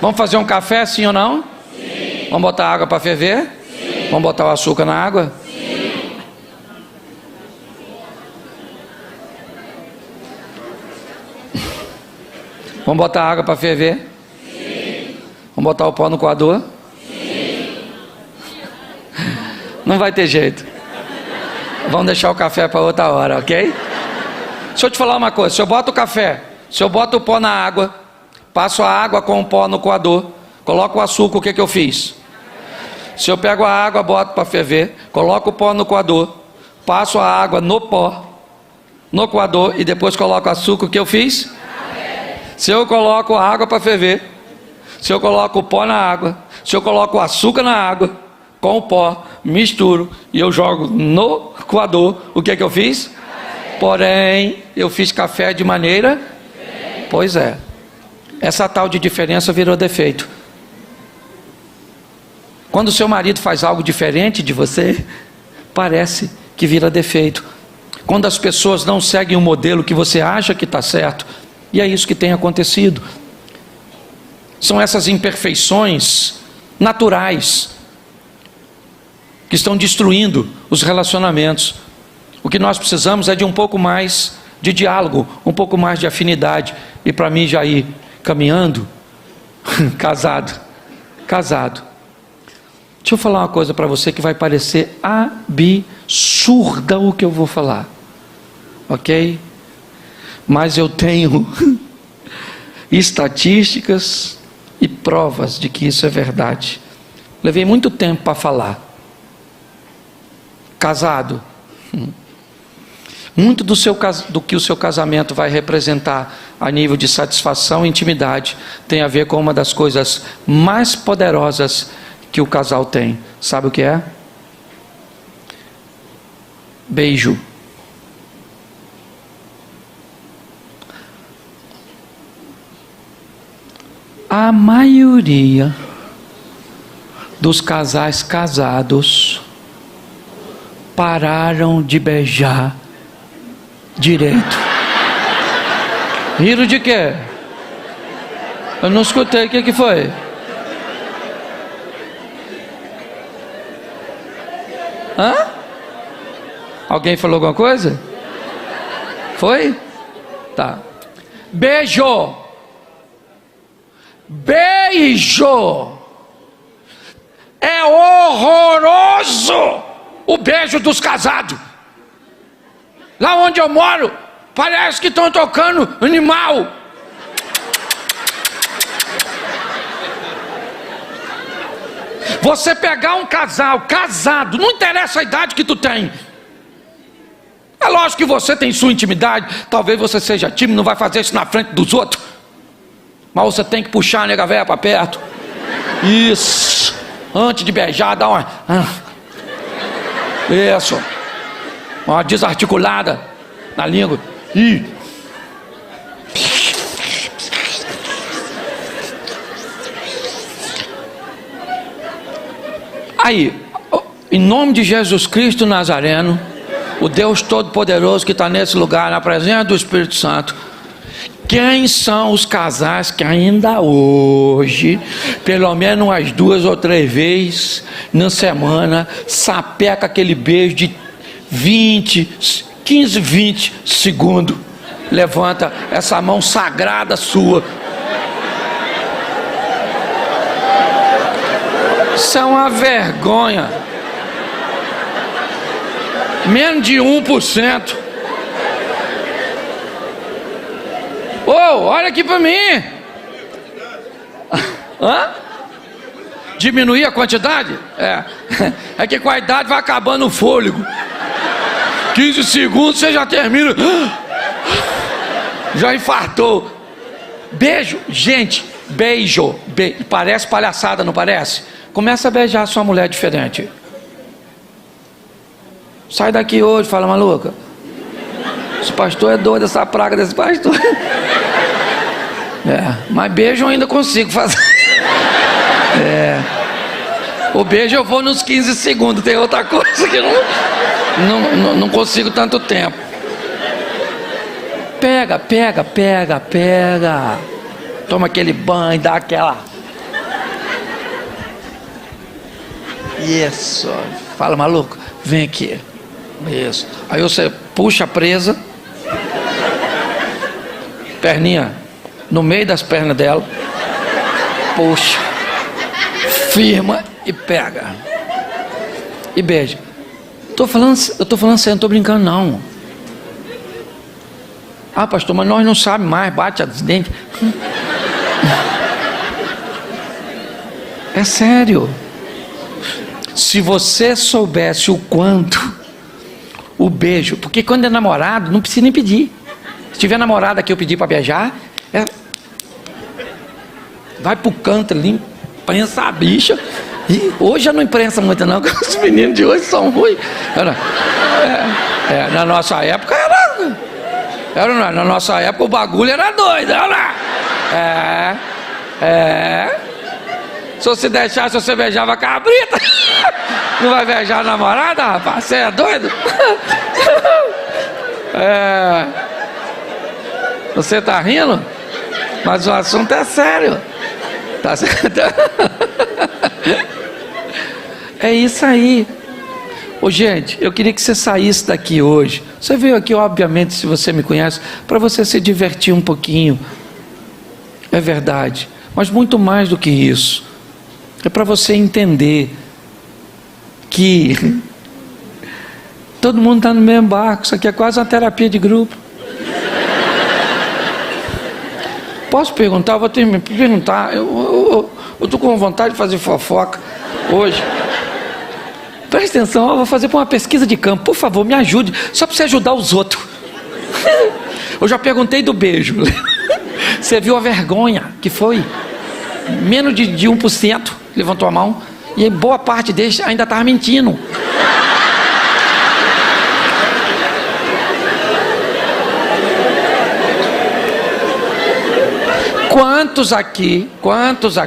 Vamos fazer um café, sim ou não? Sim. Vamos botar água para ferver? Sim. Vamos botar o açúcar na água? Sim. Vamos botar água para ferver? Sim. Vamos botar o pó no coador? Sim. Não vai ter jeito. Vamos deixar o café para outra hora, ok? Deixa eu te falar uma coisa. Se eu boto o café, se eu boto o pó na água, passo a água com o pó no coador, coloco o açúcar, o que eu fiz? Se eu pego a água, boto para ferver, coloco o pó no coador, passo a água no pó, no coador, e depois coloco o açúcar, o que eu fiz? Se eu coloco a água para ferver, se eu coloco o pó na água, se eu coloco o açúcar na água, com o pó, misturo, e eu jogo no coador, o que eu fiz? Porém, eu fiz café de maneira... Pois é. Essa tal de diferença virou defeito. Quando o seu marido faz algo diferente de você, parece que vira defeito. Quando as pessoas não seguem o modelo que você acha que está certo, e é isso que tem acontecido. São essas imperfeições naturais que estão destruindo os relacionamentos. O que nós precisamos é de um pouco mais de diálogo, um pouco mais de afinidade. E para mim já ir caminhando, casado. Deixa eu falar uma coisa para você que vai parecer absurda o que eu vou falar, ok? Mas eu tenho estatísticas e provas de que isso é verdade. Levei muito tempo para falar. Casado, muito do que o seu casamento vai representar a nível de satisfação e intimidade tem a ver com uma das coisas mais poderosas que o casal tem. Sabe o que é? Beijo. A maioria dos casais casados pararam de beijar direito. Riram de quê? Eu não escutei, o que foi? Hã? Alguém falou alguma coisa? Foi? Tá. Beijo. Beijo. É horroroso o beijo dos casados. Lá onde eu moro, parece que estão tocando animal. Você pegar um casal casado, não interessa a idade que tu tem. É lógico que você tem sua intimidade. Talvez você seja tímido, não vai fazer isso na frente dos outros. Mas você tem que puxar a nega véia para perto. Isso. Antes de beijar, dá uma... Isso. Uma desarticulada na língua. Ih. Aí, em nome de Jesus Cristo Nazareno, o Deus Todo-Poderoso que está nesse lugar, na presença do Espírito Santo, quem são os casais que ainda hoje, pelo menos umas 2 ou 3 vezes na semana, sapeca aquele beijo de 15, 20 segundos? Levanta essa mão sagrada sua. Isso é uma vergonha. Menos de 1%. Olha aqui para mim. Hã? Diminuir a quantidade? É que com a idade vai acabando o fôlego. 15 segundos você já termina. Já infartou. Beijo, gente, beijo. Parece palhaçada, não parece? Começa a beijar a sua mulher diferente. Sai daqui hoje, fala, maluca. Esse pastor é doido, essa praga desse pastor. Mas beijo eu ainda consigo fazer. O beijo eu vou nos 15 segundos. Tem outra coisa que não consigo tanto tempo. Pega. Toma aquele banho, dá aquela... Isso. Fala, maluco, vem aqui. Isso. Aí você puxa a presa, perninha no meio das pernas dela, puxa, firma e pega e beija. Eu tô falando sério, não tô brincando não. Ah, pastor, mas nós não sabemos mais, bate os dentes. É sério. Se você soubesse o quanto o beijo, porque quando é namorado não precisa nem pedir. Se tiver namorada que eu pedir para beijar, vai pro canto ali, prensa a bicha. E hoje já não imprensa muito não, porque os meninos de hoje são ruins. Na nossa época na nossa época o bagulho era doido, olha lá. Se você deixasse, você beijava a cabrita. Não vai beijar a namorada, rapaz? Você é doido? Você tá rindo? Mas o assunto é sério. Tá certo? É isso aí. Ô, gente, eu queria que você saísse daqui hoje. Você veio aqui, obviamente, se você me conhece, para você se divertir um pouquinho. É verdade. Mas muito mais do que isso. É para você entender que todo mundo está no mesmo barco. Isso aqui é quase uma terapia de grupo. Posso perguntar? Eu vou perguntar. Eu estou com vontade de fazer fofoca hoje. Presta atenção, eu vou fazer uma pesquisa de campo. Por favor, me ajude, só para você ajudar os outros. Eu já perguntei do beijo. Você viu a vergonha que foi? Menos de 1% levantou a mão. E boa parte deles ainda estava mentindo. Quantos aqui,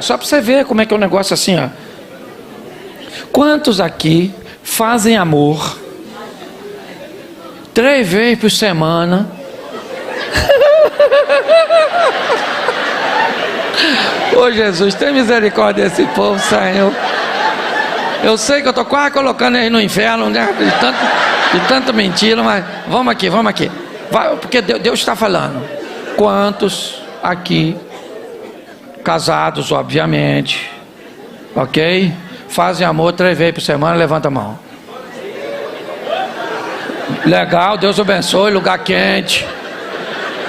só para você ver como é que é o negócio assim, ó. Quantos aqui fazem amor 3 vezes por semana? Ô Jesus, tem misericórdia desse povo, Senhor. Eu sei que eu estou quase colocando eles no inferno, né? de tanta mentira, mas vamos aqui. Vai, porque Deus está falando. Quantos aqui, casados, obviamente, ok? Fazem amor 3 vezes por semana? Levanta a mão. Legal, Deus abençoe, lugar quente.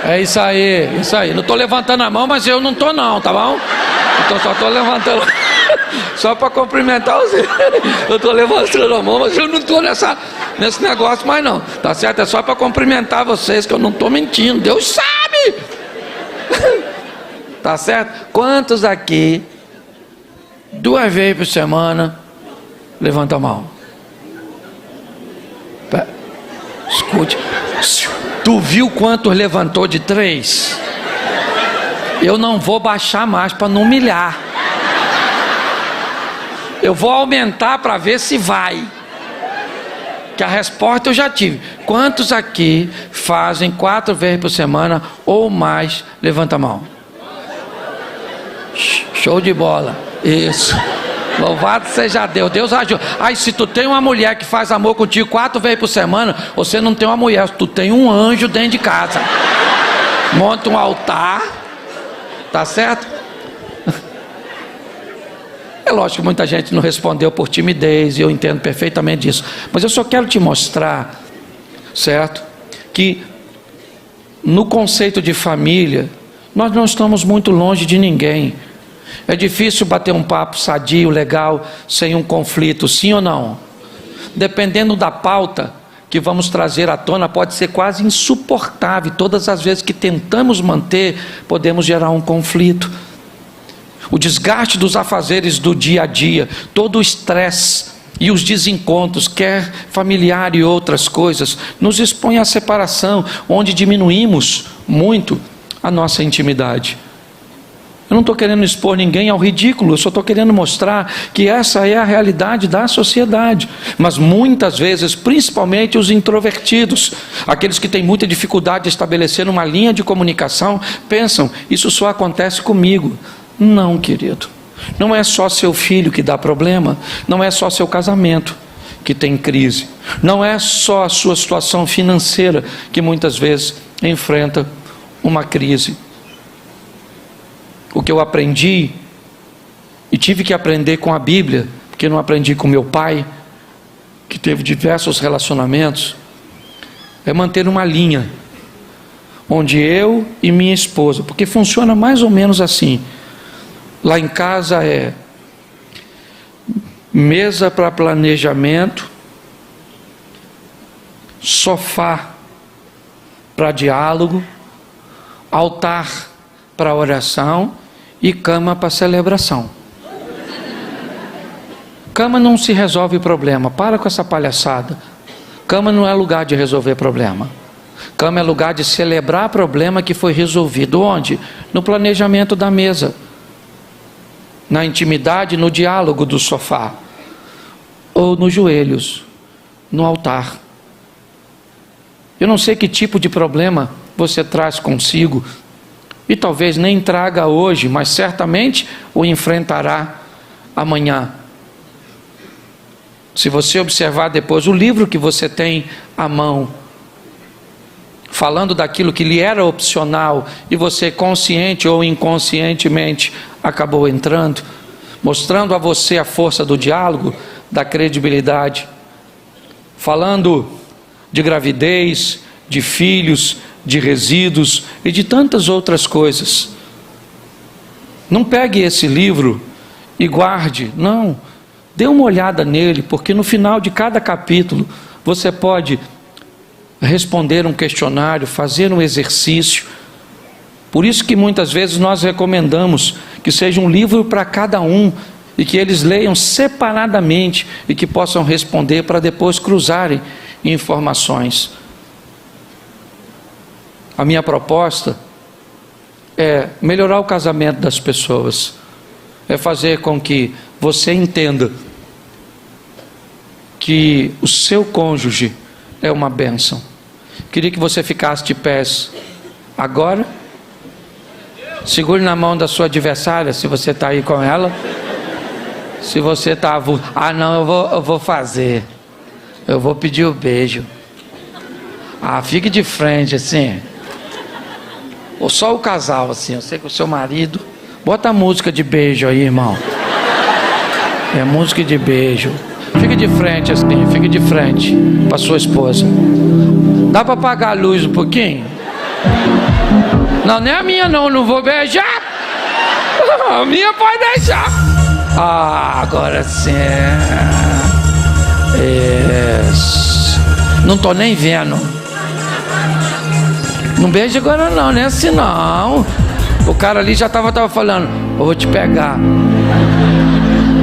É isso aí. Não estou levantando a mão, mas eu não estou não, tá bom? Então só estou levantando só para cumprimentar você. Eu estou levantando a mão, mas eu não estou nesse negócio mais não. Tá certo? É só para cumprimentar vocês, que eu não estou mentindo. Deus sabe. Tá certo? Quantos aqui 2 vezes por semana? Levanta a mão. Escute. Tu viu quantos levantou de 3? Eu não vou baixar mais para não humilhar. Eu vou aumentar para ver se vai. Que a resposta eu já tive. Quantos aqui fazem 4 vezes por semana ou mais? Levanta a mão. Show de bola. Isso. Louvado seja Deus. Deus ajuda. Aí se tu tem uma mulher que faz amor contigo 4 vezes por semana, você não tem uma mulher, tu tem um anjo dentro de casa. Monta um altar. Tá certo? É lógico que muita gente não respondeu por timidez, e eu entendo perfeitamente isso. Mas eu só quero te mostrar, certo? Que no conceito de família, nós não estamos muito longe de ninguém. É difícil bater um papo sadio, legal, sem um conflito, sim ou não? Dependendo da pauta que vamos trazer à tona, pode ser quase insuportável. Todas as vezes que tentamos manter, podemos gerar um conflito. O desgaste dos afazeres do dia a dia, todo o estresse e os desencontros, quer familiar e outras coisas, nos expõe à separação, onde diminuímos muito a nossa intimidade. Eu não estou querendo expor ninguém ao ridículo, eu só estou querendo mostrar que essa é a realidade da sociedade. Mas muitas vezes, principalmente os introvertidos, aqueles que têm muita dificuldade de estabelecer uma linha de comunicação, pensam, isso só acontece comigo. Não, querido. Não é só seu filho que dá problema, não é só seu casamento que tem crise, não é só a sua situação financeira que muitas vezes enfrenta uma crise. O que eu aprendi, e tive que aprender com a Bíblia, porque não aprendi com meu pai, que teve diversos relacionamentos, é manter uma linha, onde eu e minha esposa, porque funciona mais ou menos assim, lá em casa é mesa para planejamento, sofá para diálogo, altar para oração e cama para celebração. Cama não se resolve problema, para com essa palhaçada. Cama não é lugar de resolver problema. Cama é lugar de celebrar problema que foi resolvido. Onde? No planejamento da mesa, na intimidade, no diálogo do sofá, ou nos joelhos, no altar. Eu não sei que tipo de problema você traz consigo, e talvez nem traga hoje, mas certamente o enfrentará amanhã. Se você observar depois o livro que você tem à mão, falando daquilo que lhe era opcional, e você consciente ou inconscientemente acabou entrando, mostrando a você a força do diálogo, da credibilidade, falando de gravidez, de filhos, de resíduos e de tantas outras coisas. Não pegue esse livro e guarde, não, dê uma olhada nele, porque no final de cada capítulo você pode responder um questionário, fazer um exercício. Por isso que muitas vezes nós recomendamos que seja um livro para cada um, e que eles leiam separadamente e que possam responder para depois cruzarem informações. A minha proposta é melhorar o casamento das pessoas, é fazer com que você entenda que o seu cônjuge é uma bênção. Queria que você ficasse de pés agora. Segure na mão da sua adversária, se você está aí com ela. Se você está... não, eu vou fazer. Eu vou pedir o beijo. Fique de frente, assim. Ou só o casal, assim. Eu sei que o seu marido... Bota a música de beijo aí, irmão. É música de beijo. Fique de frente, assim. Fique de frente para sua esposa. Dá para apagar a luz um pouquinho? Não, nem a minha não vou beijar. A minha pode deixar. Agora sim. Isso. Não tô nem vendo. Não beija agora não, nem assim não. O cara ali já tava falando, eu vou te pegar.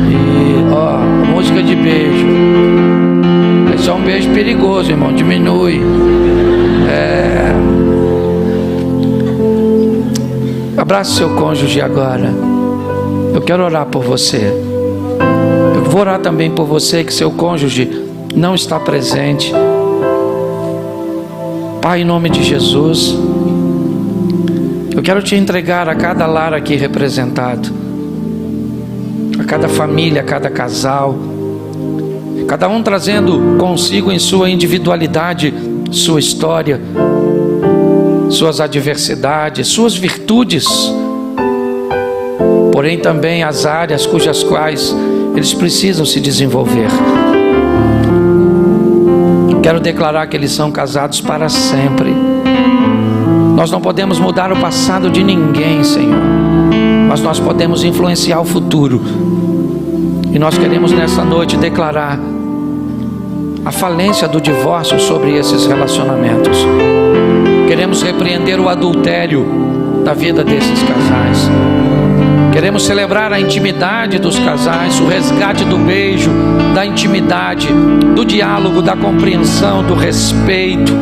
E, música de beijo. Esse é um beijo perigoso, irmão, diminui. Abraça seu cônjuge agora. Eu quero orar por você. Eu vou orar também por você que seu cônjuge não está presente. Pai, em nome de Jesus, eu quero te entregar a cada lar aqui representado, a cada família, a cada casal, cada um trazendo consigo em sua individualidade sua história, suas adversidades, suas virtudes, porém também as áreas cujas quais eles precisam se desenvolver. Quero declarar que eles são casados para sempre. Nós não podemos mudar o passado de ninguém, Senhor, mas nós podemos influenciar o futuro. E nós queremos nessa noite declarar a falência do divórcio sobre esses relacionamentos. Queremos repreender o adultério da vida desses casais. Queremos celebrar a intimidade dos casais, o resgate do beijo, da intimidade, do diálogo, da compreensão, do respeito.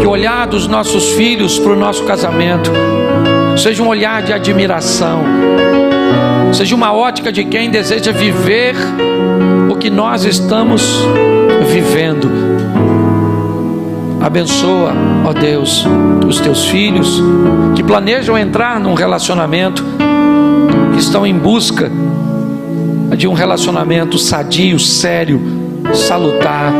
Que o olhar dos nossos filhos para o nosso casamento seja um olhar de admiração, seja uma ótica de quem deseja viver o que nós estamos vivendo. Abençoa, ó Deus, os teus filhos que planejam entrar num relacionamento, que estão em busca de um relacionamento sadio, sério, salutar.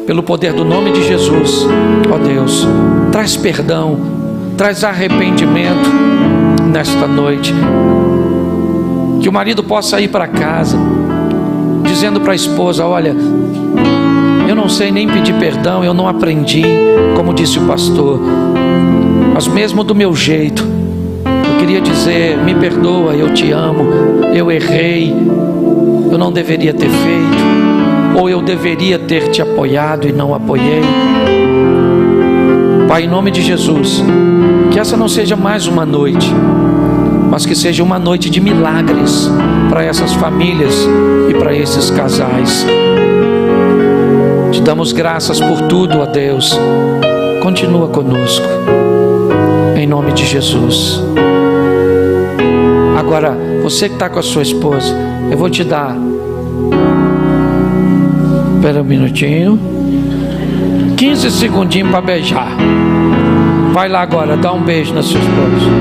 Pelo poder do nome de Jesus, ó Deus, traz perdão, traz arrependimento nesta noite. Que o marido possa ir para casa dizendo para a esposa: olha, eu não sei nem pedir perdão, eu não aprendi, como disse o pastor, mas mesmo do meu jeito, eu queria dizer: me perdoa, eu te amo, eu errei, eu não deveria ter feito, ou eu deveria ter te apoiado e não apoiei. Pai, em nome de Jesus, que essa não seja mais uma noite, mas que seja uma noite de milagres para essas famílias e para esses casais. Te damos graças por tudo, ó Deus. Continua conosco, em nome de Jesus. Agora, você que está com a sua esposa, eu vou te dar, espera um minutinho, 15 segundinhos para beijar. Vai lá agora, dá um beijo na sua esposa.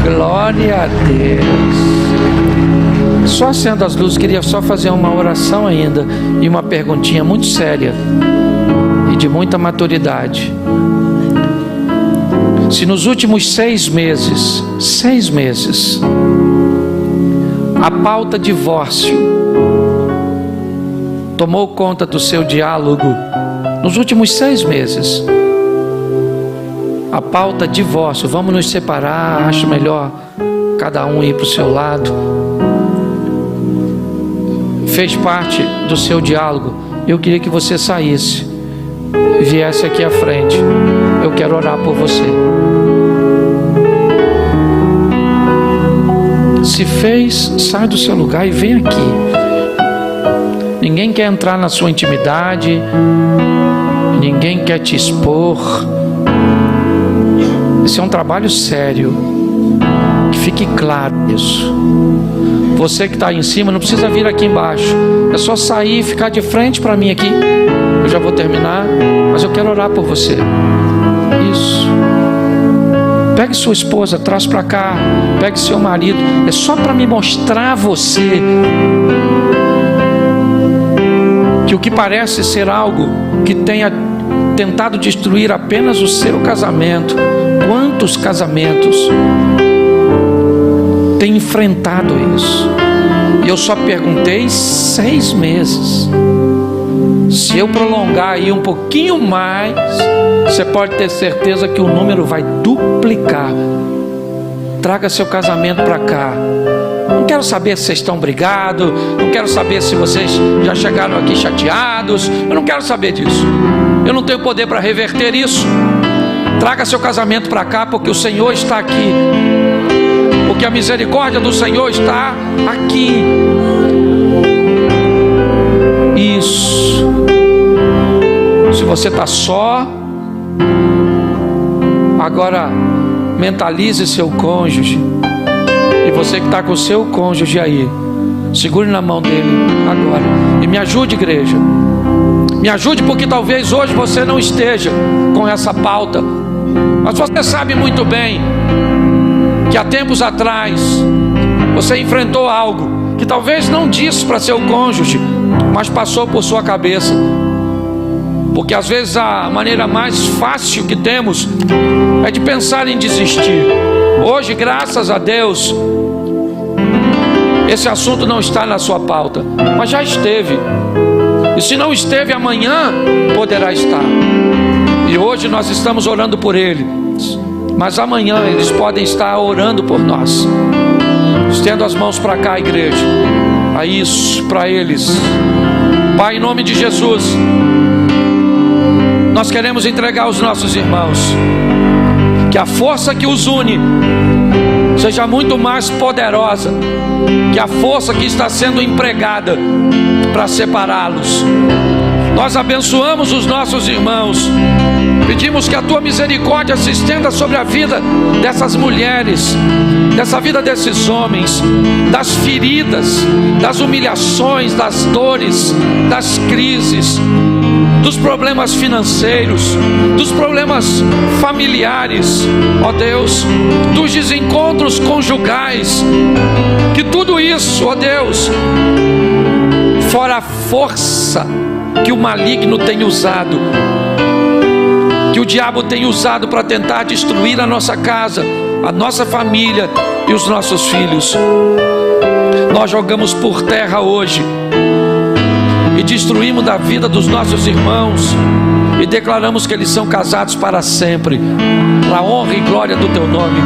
Glória a Deus. Só acendo as luzes, queria só fazer uma oração ainda e uma perguntinha muito séria e de muita maturidade. Se nos últimos 6 meses, a pauta divórcio tomou conta do seu diálogo, nos últimos 6 meses, a pauta divórcio, vamos nos separar, acho melhor cada um ir para o seu lado, fez parte do seu diálogo, eu queria que você saísse e viesse aqui à frente. Eu quero orar por você. Se fez, sai do seu lugar e vem aqui. Ninguém quer entrar na sua intimidade, ninguém quer te expor. Esse é um trabalho sério, que fique claro isso. Você que está aí em cima não precisa vir aqui embaixo, é só sair e ficar de frente para mim aqui. Eu já vou terminar, mas eu quero orar por você. Isso. Pegue sua esposa, traz para cá. Pegue seu marido. É só para me mostrar a você que o que parece ser algo que tenha tentado destruir apenas o seu casamento, quantos casamentos têm enfrentado isso? E eu só perguntei 6 meses. Se eu prolongar aí um pouquinho mais, você pode ter certeza que o número vai duplicar. Traga seu casamento para cá. Não quero saber se vocês estão brigados, não quero saber se vocês já chegaram aqui chateados, eu não quero saber disso. Eu não tenho poder para reverter isso. Traga seu casamento para cá, porque o Senhor está aqui, porque a misericórdia do Senhor está aqui. Isso. Se você está só, agora mentalize seu cônjuge. E você que está com o seu cônjuge aí, segure na mão dele agora. E me ajude, igreja. Me ajude, porque talvez hoje você não esteja com essa pauta, mas você sabe muito bem que há tempos atrás você enfrentou algo que talvez não disse para seu cônjuge, mas passou por sua cabeça. Porque às vezes a maneira mais fácil que temos é de pensar em desistir. Hoje, graças a Deus, esse assunto não está na sua pauta, mas já esteve. E se não esteve, amanhã poderá estar. E hoje nós estamos orando por eles, mas amanhã eles podem estar orando por nós. Estendo as mãos para cá, igreja. A isso, para eles. Pai, em nome de Jesus, nós queremos entregar os nossos irmãos. Que a força que os une seja muito mais poderosa que a força que está sendo empregada para separá-los. Nós abençoamos os nossos irmãos. Pedimos que a tua misericórdia se estenda sobre a vida dessas mulheres, dessa vida desses homens, das feridas, das humilhações, das dores, das crises, dos problemas financeiros, dos problemas familiares, ó Deus, dos desencontros conjugais. Que tudo isso, ó Deus, fora a força que o maligno tem usado, que o diabo tem usado para tentar destruir a nossa casa, a nossa família e os nossos filhos, nós jogamos por terra hoje e destruímos da vida dos nossos irmãos e declaramos que eles são casados para sempre, para a honra e glória do teu nome.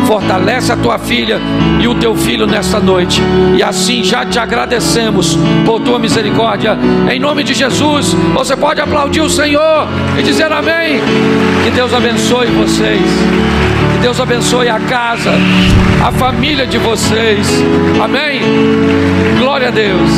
Fortalece a tua filha e o teu filho nesta noite, e assim já te agradecemos por tua misericórdia, em nome de Jesus. Você pode aplaudir o Senhor e dizer amém. Que Deus abençoe vocês, que Deus abençoe a casa, a família de vocês, amém. Glória a Deus.